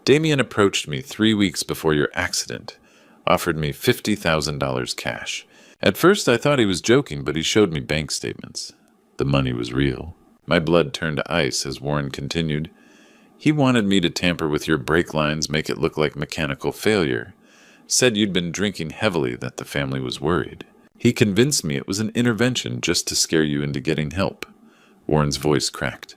"Damien approached me 3 weeks before your accident, offered me $50,000 cash. At first I thought he was joking, but he showed me bank statements. The money was real." My blood turned to ice as Warren continued. "He wanted me to tamper with your brake lines, make it look like mechanical failure. Said you'd been drinking heavily, that the family was worried. He convinced me it was an intervention just to scare you into getting help." Warren's voice cracked.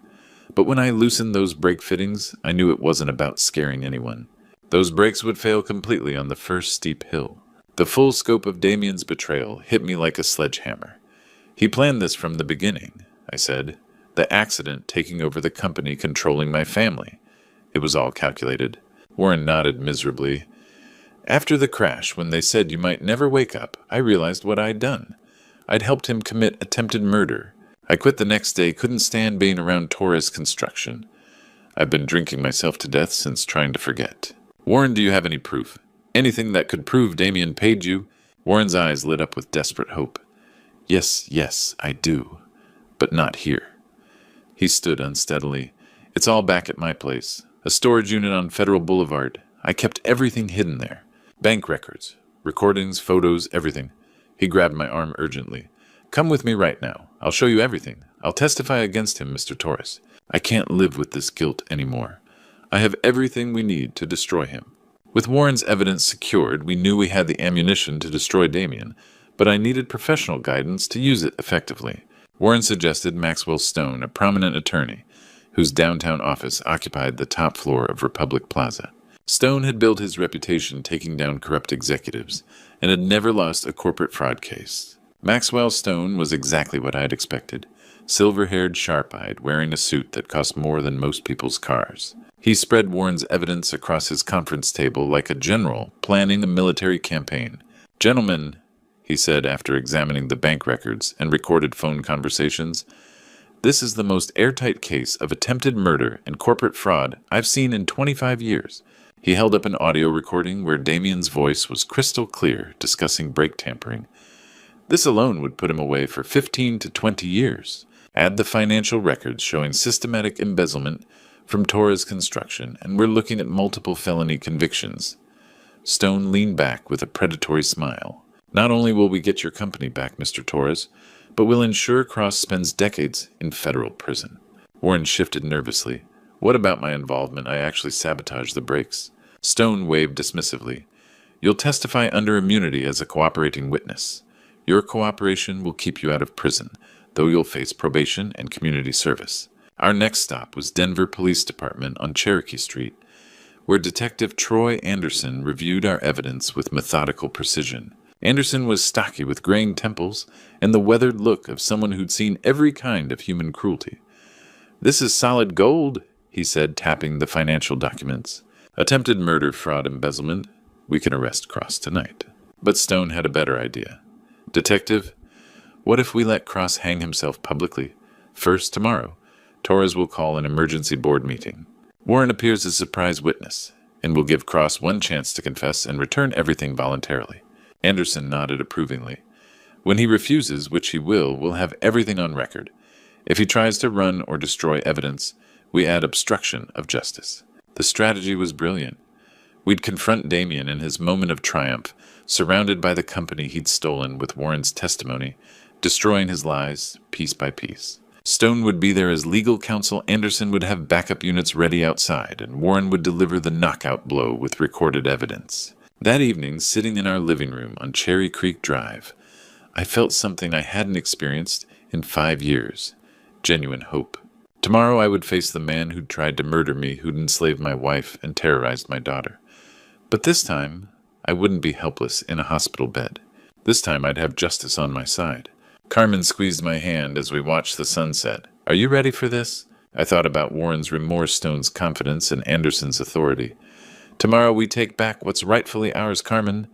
"But when I loosened those brake fittings, I knew it wasn't about scaring anyone. Those brakes would fail completely on the first steep hill. The full scope of Damien's betrayal hit me like a sledgehammer. He planned this from the beginning," I said. "The accident taking over the company, controlling my family. It was all calculated." Warren nodded miserably. "After the crash, when they said you might never wake up, I realized what I'd done. I'd helped him commit attempted murder. I quit the next day, couldn't stand being around Torres Construction. I've been drinking myself to death since, trying to forget." "Warren, do you have any proof? Anything that could prove Damien paid you?" Warren's eyes lit up with desperate hope. Yes, I do. But not here." He stood unsteadily. "It's all back at my place. A storage unit on Federal Boulevard. I kept everything hidden there. Bank records, recordings, photos, everything." He grabbed my arm urgently. "Come with me right now. I'll show you everything. I'll testify against him, Mr. Torres. I can't live with this guilt anymore. I have everything we need to destroy him." With Warren's evidence secured, we knew we had the ammunition to destroy Damien, but I needed professional guidance to use it effectively. Warren suggested Maxwell Stone, a prominent attorney, whose downtown office occupied the top floor of Republic Plaza. Stone had built his reputation taking down corrupt executives, and had never lost a corporate fraud case. Maxwell Stone was exactly what I had expected. Silver-haired, sharp-eyed, wearing a suit that cost more than most people's cars. He spread Warren's evidence across his conference table like a general planning a military campaign. "Gentlemen," he said after examining the bank records and recorded phone conversations, "this is the most airtight case of attempted murder and corporate fraud I've seen in 25 years. He held up an audio recording where Damien's voice was crystal clear, discussing brake tampering. "This alone would put him away for 15 to 20 years. Add the financial records showing systematic embezzlement from Torres Construction, and we're looking at multiple felony convictions." Stone leaned back with a predatory smile. "Not only will we get your company back, Mr. Torres, but we'll ensure Cross spends decades in federal prison." Warren shifted nervously. "What about my involvement? I actually sabotaged the brakes." Stone waved dismissively. "You'll testify under immunity as a cooperating witness. Your cooperation will keep you out of prison, though you'll face probation and community service." Our next stop was Denver Police Department on Cherokee Street, where Detective Troy Anderson reviewed our evidence with methodical precision. Anderson was stocky with graying temples and the weathered look of someone who'd seen every kind of human cruelty. "This is solid gold," he said, tapping the financial documents. "Attempted murder, fraud, embezzlement. We can arrest Cross tonight." But Stone had a better idea. "Detective, what if we let Cross hang himself publicly? First, tomorrow, Torres will call an emergency board meeting. Warren appears as surprise witness, and we'll give Cross one chance to confess and return everything voluntarily. Anderson nodded approvingly. When he refuses, which he will, we'll have everything on record. If he tries to run or destroy evidence, we add obstruction of justice. The strategy was brilliant. We'd confront Damien in his moment of triumph, surrounded by the company he'd stolen with Warren's testimony, destroying his lies piece by piece. Stone would be there as legal counsel, Anderson would have backup units ready outside, and Warren would deliver the knockout blow with recorded evidence. That evening, sitting in our living room on Cherry Creek Drive, I felt something I hadn't experienced in 5 years. Genuine hope. Tomorrow I would face the man who'd tried to murder me, who'd enslaved my wife and terrorized my daughter. But this time, I wouldn't be helpless in a hospital bed. This time I'd have justice on my side. Carmen squeezed my hand as we watched the sunset. Are you ready for this? I thought about Warren's remorse, Stone's confidence, and Anderson's authority. Tomorrow we take back what's rightfully ours, Carmen.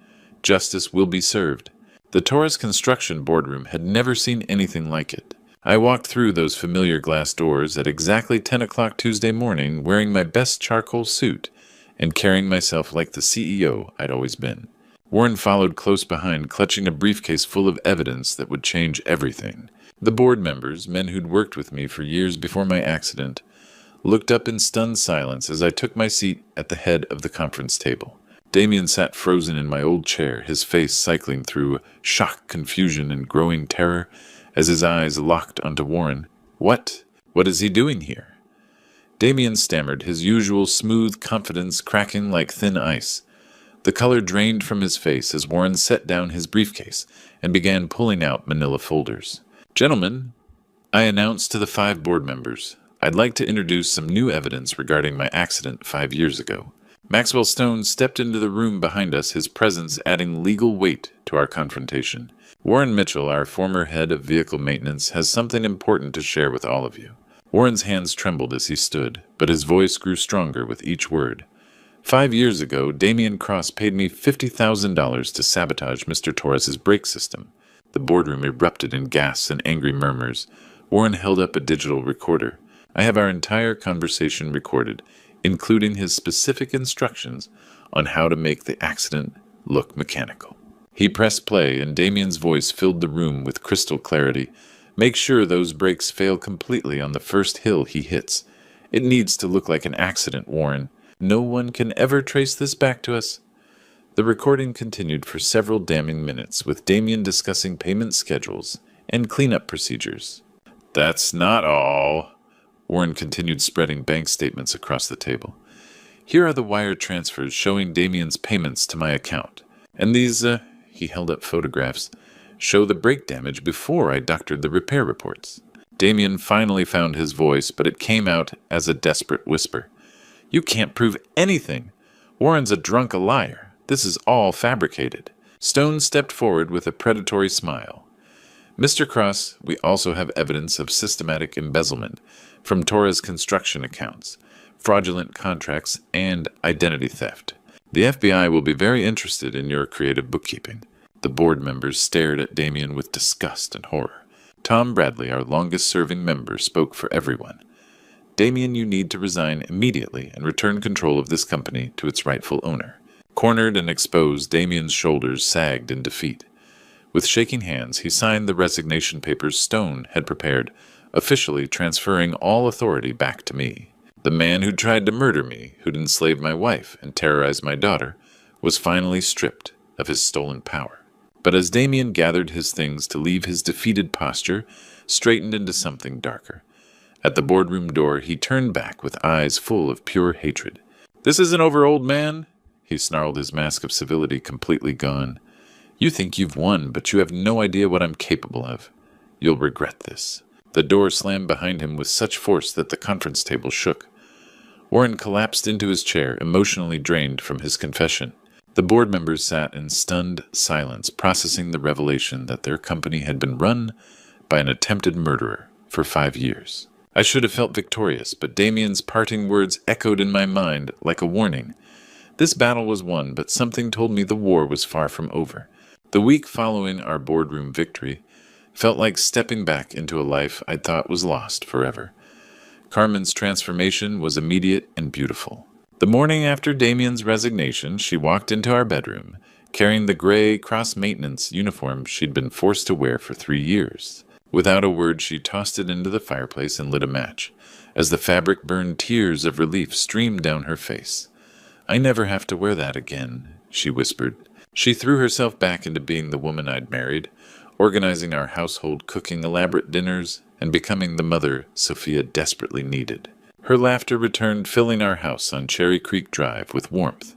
Justice will be served. The Torres Construction boardroom had never seen anything like it. I walked through those familiar glass doors at exactly 10 o'clock Tuesday morning, wearing my best charcoal suit and carrying myself like the CEO I'd always been. Warren followed close behind, clutching a briefcase full of evidence that would change everything. The board members, men who'd worked with me for years before my accident, looked up in stunned silence as I took my seat at the head of the conference table. Damien sat frozen in my old chair, his face cycling through shock, confusion, and growing terror as his eyes locked onto Warren. What is he doing here? Damien stammered, his usual smooth confidence cracking like thin ice. The color drained from his face as Warren set down his briefcase and began pulling out manila folders. Gentlemen, I announced to the 5 board members, I'd like to introduce some new evidence regarding my accident 5 years ago. Maxwell Stone stepped into the room behind us, his presence adding legal weight to our confrontation. Warren Mitchell, our former head of vehicle maintenance, has something important to share with all of you. Warren's hands trembled as he stood, but his voice grew stronger with each word. 5 years ago, Damien Cross paid me $50,000 to sabotage Mr. Torres's brake system. The boardroom erupted in gasps and angry murmurs. Warren held up a digital recorder. I have our entire conversation recorded, including his specific instructions on how to make the accident look mechanical. He pressed play, and Damien's voice filled the room with crystal clarity. Make sure those brakes fail completely on the first hill he hits. It needs to look like an accident, Warren. No one can ever trace this back to us. The recording continued for several damning minutes, with Damien discussing payment schedules and cleanup procedures. That's not all. Warren continued spreading bank statements across the table. Here are the wire transfers showing Damien's payments to my account. And these, he held up photographs, show the brake damage before I doctored the repair reports. Damien finally found his voice, but it came out as a desperate whisper. You can't prove anything. Warren's a drunk liar. This is all fabricated. Stone stepped forward with a predatory smile. Mr. Cross, we also have evidence of systematic embezzlement from Torres construction accounts, fraudulent contracts, and identity theft. The FBI will be very interested in your creative bookkeeping. The board members stared at Damien with disgust and horror. Tom Bradley, our longest-serving member, spoke for everyone. Damien, you need to resign immediately and return control of this company to its rightful owner. Cornered and exposed, Damien's shoulders sagged in defeat. With shaking hands, he signed the resignation papers Stone had prepared, officially transferring all authority back to me. The man who'd tried to murder me, who'd enslaved my wife and terrorized my daughter, was finally stripped of his stolen power. But as Damien gathered his things to leave, his defeated posture straightened into something darker. At the boardroom door, he turned back with eyes full of pure hatred. This isn't over, old man, he snarled, his mask of civility completely gone. You think you've won, but you have no idea what I'm capable of. You'll regret this. The door slammed behind him with such force that the conference table shook. Warren collapsed into his chair, emotionally drained from his confession. The board members sat in stunned silence, processing the revelation that their company had been run by an attempted murderer for 5 years. I should have felt victorious, but Damien's parting words echoed in my mind like a warning. This battle was won, but something told me the war was far from over. The week following our boardroom victory felt like stepping back into a life I thought was lost forever. Carmen's transformation was immediate and beautiful. The morning after Damien's resignation, she walked into our bedroom, carrying the gray cross-maintenance uniform she'd been forced to wear for 3 years. Without a word, she tossed it into the fireplace and lit a match. As the fabric burned, tears of relief streamed down her face. "I never have to wear that again," she whispered. She threw herself back into being the woman I'd married, organizing our household, cooking elaborate dinners, and becoming the mother Sophia desperately needed. Her laughter returned, filling our house on Cherry Creek Drive with warmth.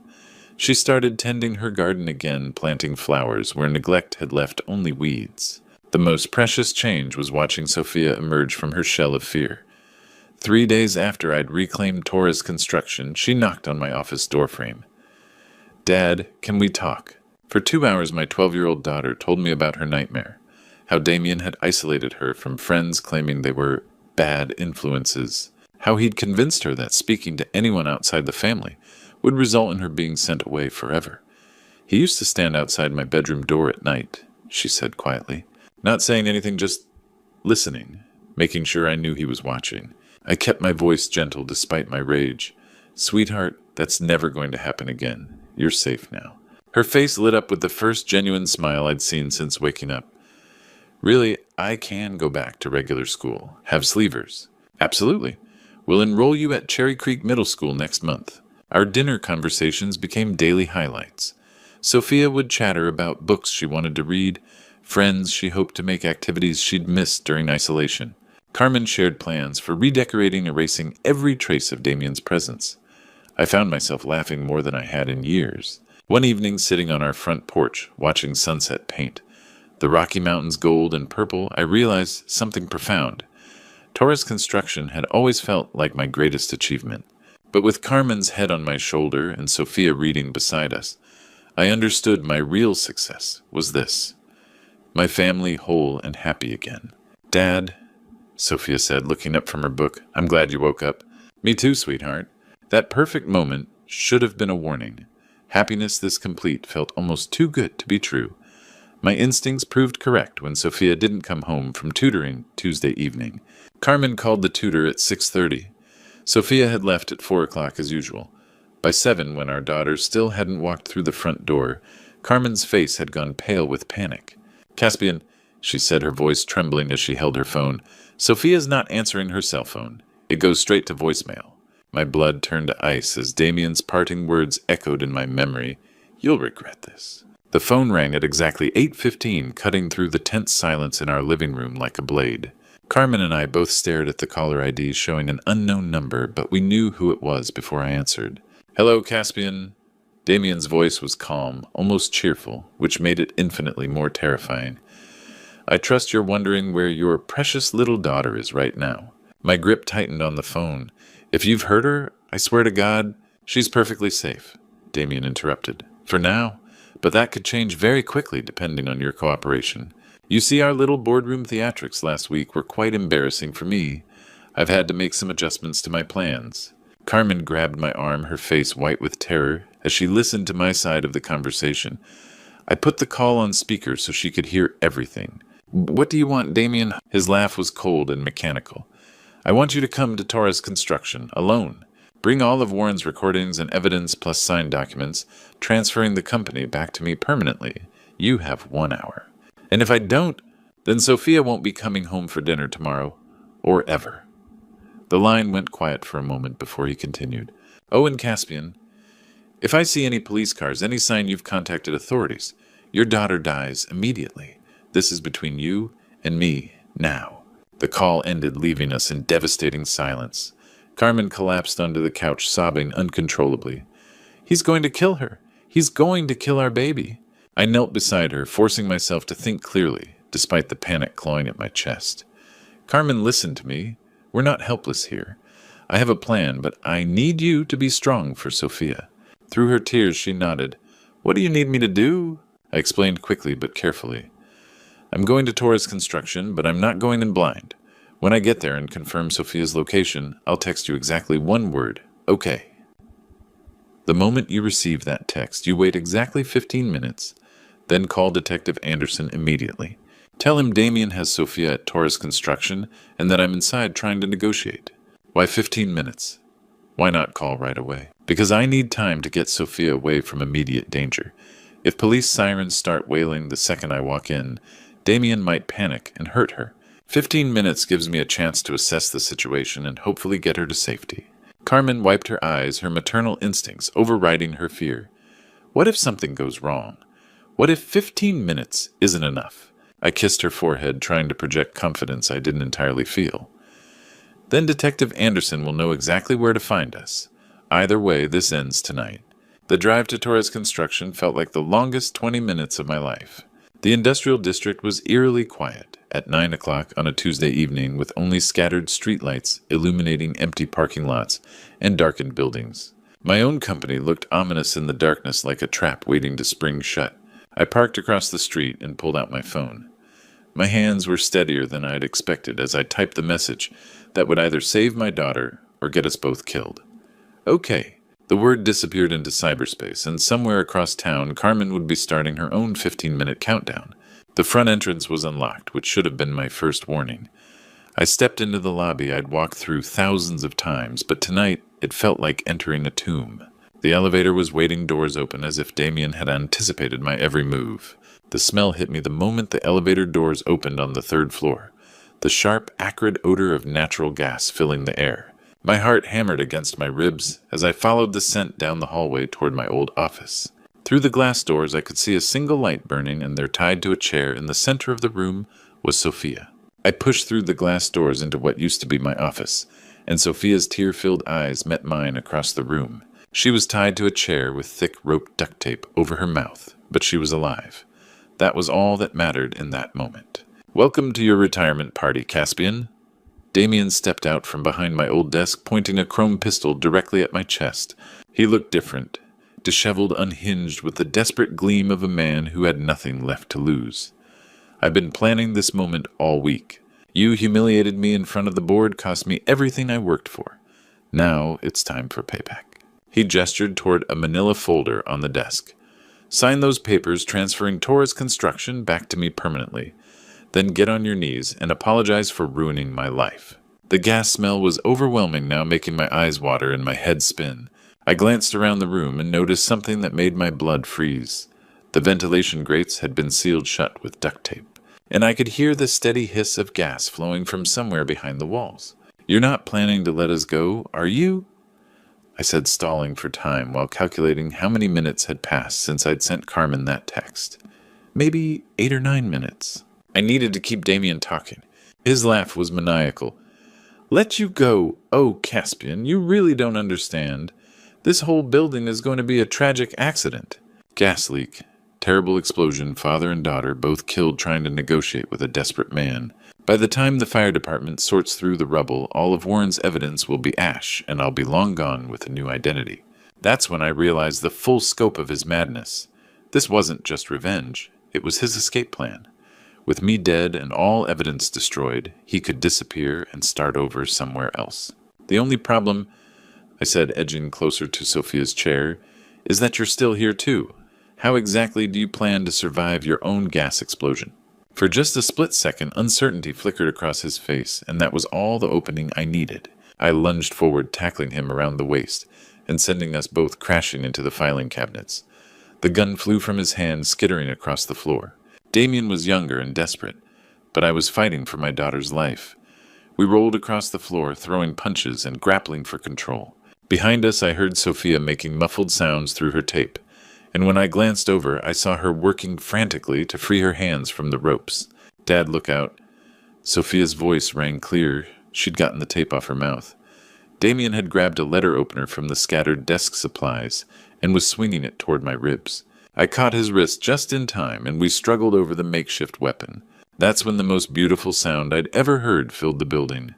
She started tending her garden again, planting flowers where neglect had left only weeds. The most precious change was watching Sophia emerge from her shell of fear. 3 days after I'd reclaimed Torres Construction, she knocked on my office doorframe. "Dad, can we talk?" For 2 hours, my 12-year-old daughter told me about her nightmare, how Damien had isolated her from friends claiming they were bad influences, how he'd convinced her that speaking to anyone outside the family would result in her being sent away forever. "He used to stand outside my bedroom door at night," she said quietly, not saying anything, just listening, making sure I knew he was watching. I kept my voice gentle despite my rage. "Sweetheart, that's never going to happen again. You're safe now." Her face lit up with the first genuine smile I'd seen since waking up. "Really, I can go back to regular school. Have sleevers." "Absolutely. We'll enroll you at Cherry Creek Middle School next month." Our dinner conversations became daily highlights. Sophia would chatter about books she wanted to read, friends she hoped to make, activities she'd missed during isolation. Carmen shared plans for redecorating, erasing every trace of Damien's presence. I found myself laughing more than I had in years. One evening, sitting on our front porch, watching sunset paint, the Rocky Mountains gold and purple, I realized something profound. Torres Construction had always felt like my greatest achievement. But with Carmen's head on my shoulder and Sophia reading beside us, I understood my real success was this: my family whole and happy again. "Dad," Sophia said, looking up from her book, "I'm glad you woke up." "Me too, sweetheart." That perfect moment should have been a warning. Happiness this complete felt almost too good to be true. My instincts proved correct when Sophia didn't come home from tutoring Tuesday evening. Carmen called the tutor at 6:30. Sophia had left at 4 o'clock as usual. By 7, when our daughter still hadn't walked through the front door, Carmen's face had gone pale with panic. "Caspian," she said, her voice trembling as she held her phone, "Sophia's not answering her cell phone. It goes straight to voicemail." My blood turned to ice as Damien's parting words echoed in my memory. "You'll regret this." The phone rang at exactly 8:15, cutting through the tense silence in our living room like a blade. Carmen and I both stared at the caller ID showing an unknown number, but we knew who it was before I answered. "Hello, Caspian." Damien's voice was calm, almost cheerful, which made it infinitely more terrifying. "I trust you're wondering where your precious little daughter is right now." My grip tightened on the phone. "If you've heard her, I swear to God, she's perfectly safe," Damien interrupted. "For now, but that could change very quickly depending on your cooperation. You see, our little boardroom theatrics last week were quite embarrassing for me. I've had to make some adjustments to my plans." Carmen grabbed my arm, her face white with terror, as she listened to my side of the conversation. I put the call on speaker so she could hear everything. "What do you want, Damien?" His laugh was cold and mechanical. "I want you to come to Torres Construction, alone. Bring all of Warren's recordings and evidence plus signed documents, transferring the company back to me permanently. You have 1 hour. And if I don't, then Sophia won't be coming home for dinner tomorrow, or ever." The line went quiet for a moment before he continued. "Oh, and Caspian, if I see any police cars, any sign you've contacted authorities, your daughter dies immediately. This is between you and me now." The call ended, leaving us in devastating silence. Carmen collapsed onto the couch, sobbing uncontrollably. "He's going to kill her. He's going to kill our baby." I knelt beside her, forcing myself to think clearly, despite the panic clawing at my chest. "Carmen, listen to me. We're not helpless here. I have a plan, but I need you to be strong for Sophia." Through her tears, she nodded. "What do you need me to do?" I explained quickly but carefully. "I'm going to Torres Construction, but I'm not going in blind. When I get there and confirm Sophia's location, I'll text you exactly one word. Okay. The moment you receive that text, you wait exactly 15 minutes, then call Detective Anderson immediately. Tell him Damien has Sophia at Torres Construction and that I'm inside trying to negotiate." "Why 15 minutes?" Why not call right away? Because I need time to get Sophia away from immediate danger. If police sirens start wailing the second I walk in, Damien might panic and hurt her. 15 minutes gives me a chance to assess the situation and hopefully get her to safety. Carmen wiped her eyes, her maternal instincts overriding her fear. What if something goes wrong? What if 15 minutes isn't enough? I kissed her forehead, trying to project confidence I didn't entirely feel. Then Detective Anderson will know exactly where to find us. Either way, this ends tonight. The drive to Torres Construction felt like the longest 20 minutes of my life. The industrial district was eerily quiet at 9 o'clock on a Tuesday evening, with only scattered streetlights illuminating empty parking lots and darkened buildings. My own company looked ominous in the darkness, like a trap waiting to spring shut. I parked across the street and pulled out my phone. My hands were steadier than I had expected as I typed the message that would either save my daughter or get us both killed. Okay. The word disappeared into cyberspace, and somewhere across town, Carmen would be starting her own 15-minute countdown. The front entrance was unlocked, which should have been my first warning. I stepped into the lobby I'd walked through thousands of times, but tonight it felt like entering a tomb. The elevator was waiting, doors open, as if Damien had anticipated my every move. The smell hit me the moment the elevator doors opened on the third floor, the sharp, acrid odor of natural gas filling the air. My heart hammered against my ribs as I followed the scent down the hallway toward my old office. Through the glass doors I could see a single light burning, and there, tied to a chair in the center of the room, was Sophia. I pushed through the glass doors into what used to be my office, and Sophia's tear-filled eyes met mine across the room. She was tied to a chair with thick rope duct tape over her mouth, but she was alive. That was all that mattered in that moment. "Welcome to your retirement party, Caspian." Damien stepped out from behind my old desk, pointing a chrome pistol directly at my chest. He looked different, disheveled, unhinged, with the desperate gleam of a man who had nothing left to lose. "I've been planning this moment all week. You humiliated me in front of the board, cost me everything I worked for. Now it's time for payback." He gestured toward a manila folder on the desk. "Sign those papers transferring Torres Construction back to me permanently. Then get on your knees and apologize for ruining my life." The gas smell was overwhelming now, making my eyes water and my head spin. I glanced around the room and noticed something that made my blood freeze. The ventilation grates had been sealed shut with duct tape, and I could hear the steady hiss of gas flowing from somewhere behind the walls. "You're not planning to let us go, are you?" I said, stalling for time while calculating how many minutes had passed since I'd sent Carmen that text. Maybe 8 or 9 minutes. I needed to keep Damien talking. His laugh was maniacal. "Let you go? Oh, Caspian, you really don't understand. This whole building is going to be a tragic accident." Gas leak. Terrible explosion, father and daughter both killed trying to negotiate with a desperate man. By the time the fire department sorts through the rubble, all of Warren's evidence will be ash, and I'll be long gone with a new identity. That's when I realized the full scope of his madness. This wasn't just revenge. It was his escape plan. With me dead and all evidence destroyed, he could disappear and start over somewhere else. "The only problem," I said, edging closer to Sophia's chair, "is that you're still here too. How exactly do you plan to survive your own gas explosion?" For just a split second, uncertainty flickered across his face, and that was all the opening I needed. I lunged forward, tackling him around the waist, and sending us both crashing into the filing cabinets. The gun flew from his hand, skittering across the floor. Damien was younger and desperate, but I was fighting for my daughter's life. We rolled across the floor, throwing punches and grappling for control. Behind us, I heard Sophia making muffled sounds through her tape, and when I glanced over, I saw her working frantically to free her hands from the ropes. "Dad, look out." Sophia's voice rang clear. She'd gotten the tape off her mouth. Damien had grabbed a letter opener from the scattered desk supplies and was swinging it toward my ribs. I caught his wrist just in time, and we struggled over the makeshift weapon. That's when the most beautiful sound I'd ever heard filled the building.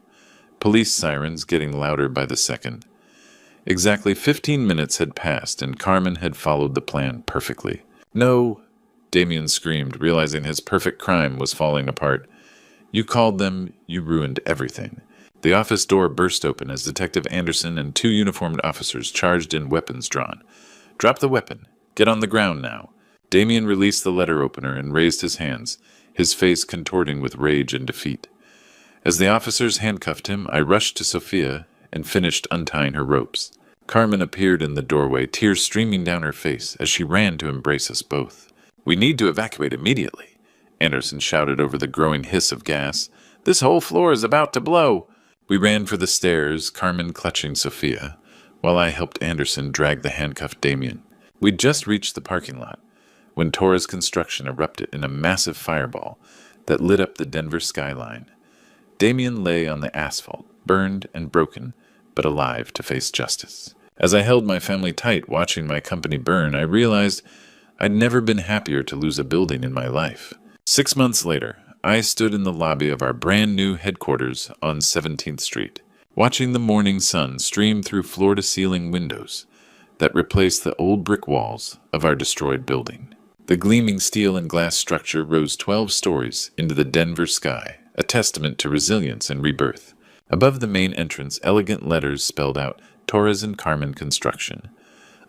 Police sirens getting louder by the second. Exactly 15 minutes had passed, and Carmen had followed the plan perfectly. "No," Damien screamed, realizing his perfect crime was falling apart. "You called them, you ruined everything." The office door burst open as Detective Anderson and 2 uniformed officers charged in, weapons drawn. "Drop the weapon. Get on the ground now." Damien released the letter opener and raised his hands, his face contorting with rage and defeat. As the officers handcuffed him, I rushed to Sophia and finished untying her ropes. Carmen appeared in the doorway, tears streaming down her face as she ran to embrace us both. "We need to evacuate immediately," Anderson shouted over the growing hiss of gas. "This whole floor is about to blow." We ran for the stairs, Carmen clutching Sophia, while I helped Anderson drag the handcuffed Damien. We'd just reached the parking lot when Torres Construction erupted in a massive fireball that lit up the Denver skyline. Damien lay on the asphalt, burned and broken, but alive to face justice. As I held my family tight watching my company burn, I realized I'd never been happier to lose a building in my life. 6 months later, I stood in the lobby of our brand new headquarters on 17th Street, watching the morning sun stream through floor-to-ceiling windows that replaced the old brick walls of our destroyed building. The gleaming steel and glass structure rose 12 stories into the Denver sky, a testament to resilience and rebirth. Above the main entrance, elegant letters spelled out Torres and Carmen Construction,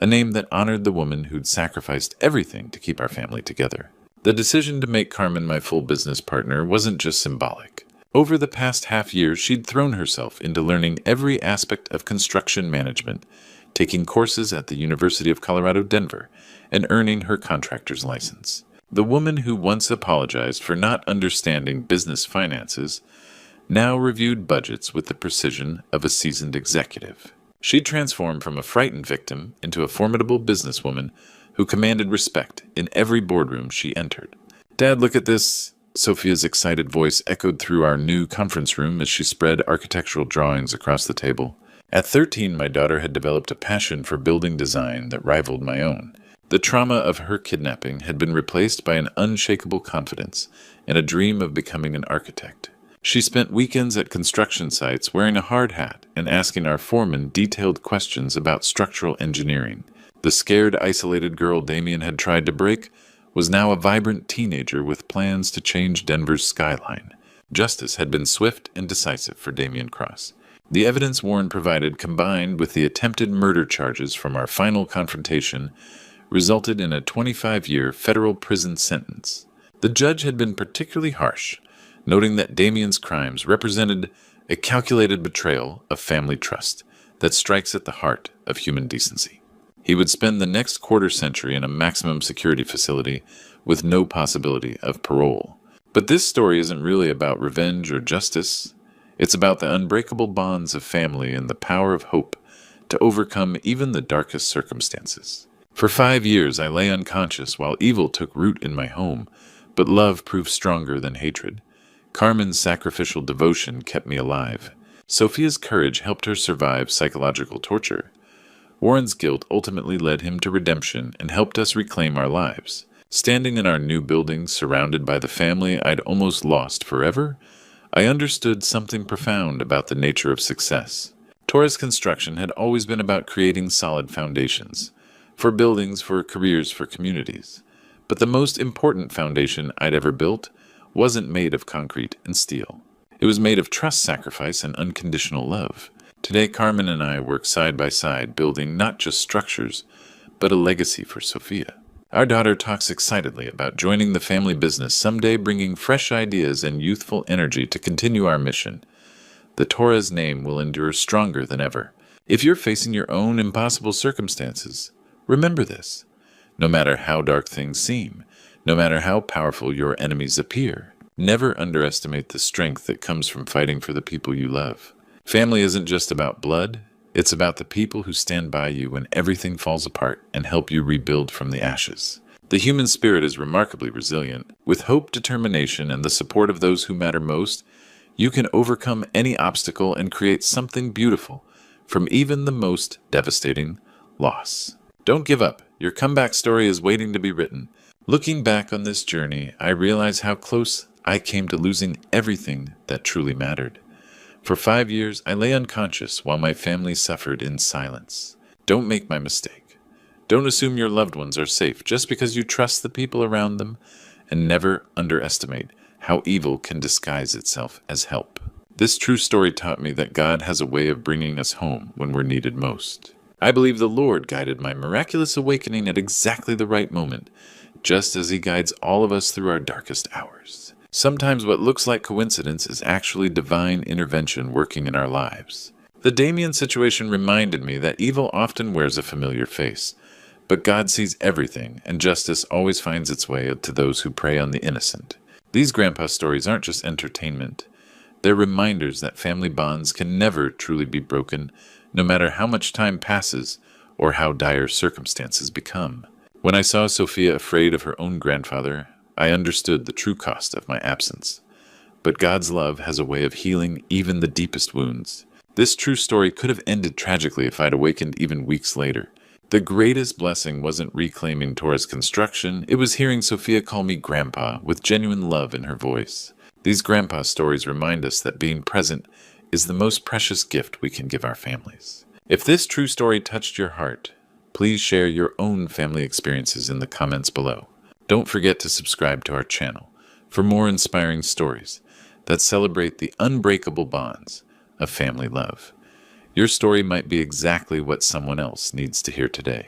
a name that honored the woman who'd sacrificed everything to keep our family together. The decision to make Carmen my full business partner wasn't just symbolic. Over the past half year, she'd thrown herself into learning every aspect of construction management, taking courses at the University of Colorado, Denver, and earning her contractor's license. The woman who once apologized for not understanding business finances now reviewed budgets with the precision of a seasoned executive. She transformed from a frightened victim into a formidable businesswoman who commanded respect in every boardroom she entered. "Dad, look at this." Sophia's excited voice echoed through our new conference room as she spread architectural drawings across the table. At 13, my daughter had developed a passion for building design that rivaled my own. The trauma of her kidnapping had been replaced by an unshakable confidence and a dream of becoming an architect. She spent weekends at construction sites wearing a hard hat and asking our foreman detailed questions about structural engineering. The scared, isolated girl Damien had tried to break was now a vibrant teenager with plans to change Denver's skyline. Justice had been swift and decisive for Damien Cross. The evidence Warren provided, combined with the attempted murder charges from our final confrontation, resulted in a 25-year federal prison sentence. The judge had been particularly harsh, noting that Damien's crimes represented a calculated betrayal of family trust that strikes at the heart of human decency. He would spend the next quarter-century in a maximum security facility with no possibility of parole. But this story isn't really about revenge or justice. It's about the unbreakable bonds of family and the power of hope to overcome even the darkest circumstances. For 5 years, I lay unconscious while evil took root in my home, but love proved stronger than hatred. Carmen's sacrificial devotion kept me alive. Sophia's courage helped her survive psychological torture. Warren's guilt ultimately led him to redemption and helped us reclaim our lives. Standing in our new building, surrounded by the family I'd almost lost forever, I understood something profound about the nature of success. Torres Construction had always been about creating solid foundations, for buildings, for careers, for communities. But the most important foundation I'd ever built wasn't made of concrete and steel. It was made of trust, sacrifice, and unconditional love. Today, Carmen and I work side by side, building not just structures, but a legacy for Sophia. Our daughter talks excitedly about joining the family business someday, bringing fresh ideas and youthful energy to continue our mission. The Torres name will endure stronger than ever. If you're facing your own impossible circumstances, remember this. No matter how dark things seem, no matter how powerful your enemies appear, never underestimate the strength that comes from fighting for the people you love. Family isn't just about blood, it's about the people who stand by you when everything falls apart and help you rebuild from the ashes. The human spirit is remarkably resilient. With hope, determination, and the support of those who matter most, you can overcome any obstacle and create something beautiful from even the most devastating loss. Don't give up. Your comeback story is waiting to be written. Looking back on this journey, I realize how close I came to losing everything that truly mattered. For 5 years, I lay unconscious while my family suffered in silence. Don't make my mistake. Don't assume your loved ones are safe just because you trust the people around them, and never underestimate how evil can disguise itself as help. This true story taught me that God has a way of bringing us home when we're needed most. I believe the Lord guided my miraculous awakening at exactly the right moment, just as He guides all of us through our darkest hours. Sometimes what looks like coincidence is actually divine intervention working in our lives. The Damien situation reminded me that evil often wears a familiar face, but God sees everything, and justice always finds its way to those who prey on the innocent. These grandpa stories aren't just entertainment. They're reminders that family bonds can never truly be broken, no matter how much time passes or how dire circumstances become. When I saw Sophia afraid of her own grandfather, I understood the true cost of my absence. But God's love has a way of healing even the deepest wounds. This true story could have ended tragically if I'd awakened even weeks later. The greatest blessing wasn't reclaiming Tora's construction, it was hearing Sophia call me Grandpa with genuine love in her voice. These Grandpa stories remind us that being present is the most precious gift we can give our families. If this true story touched your heart, please share your own family experiences in the comments below. Don't forget to subscribe to our channel for more inspiring stories that celebrate the unbreakable bonds of family love. Your story might be exactly what someone else needs to hear today.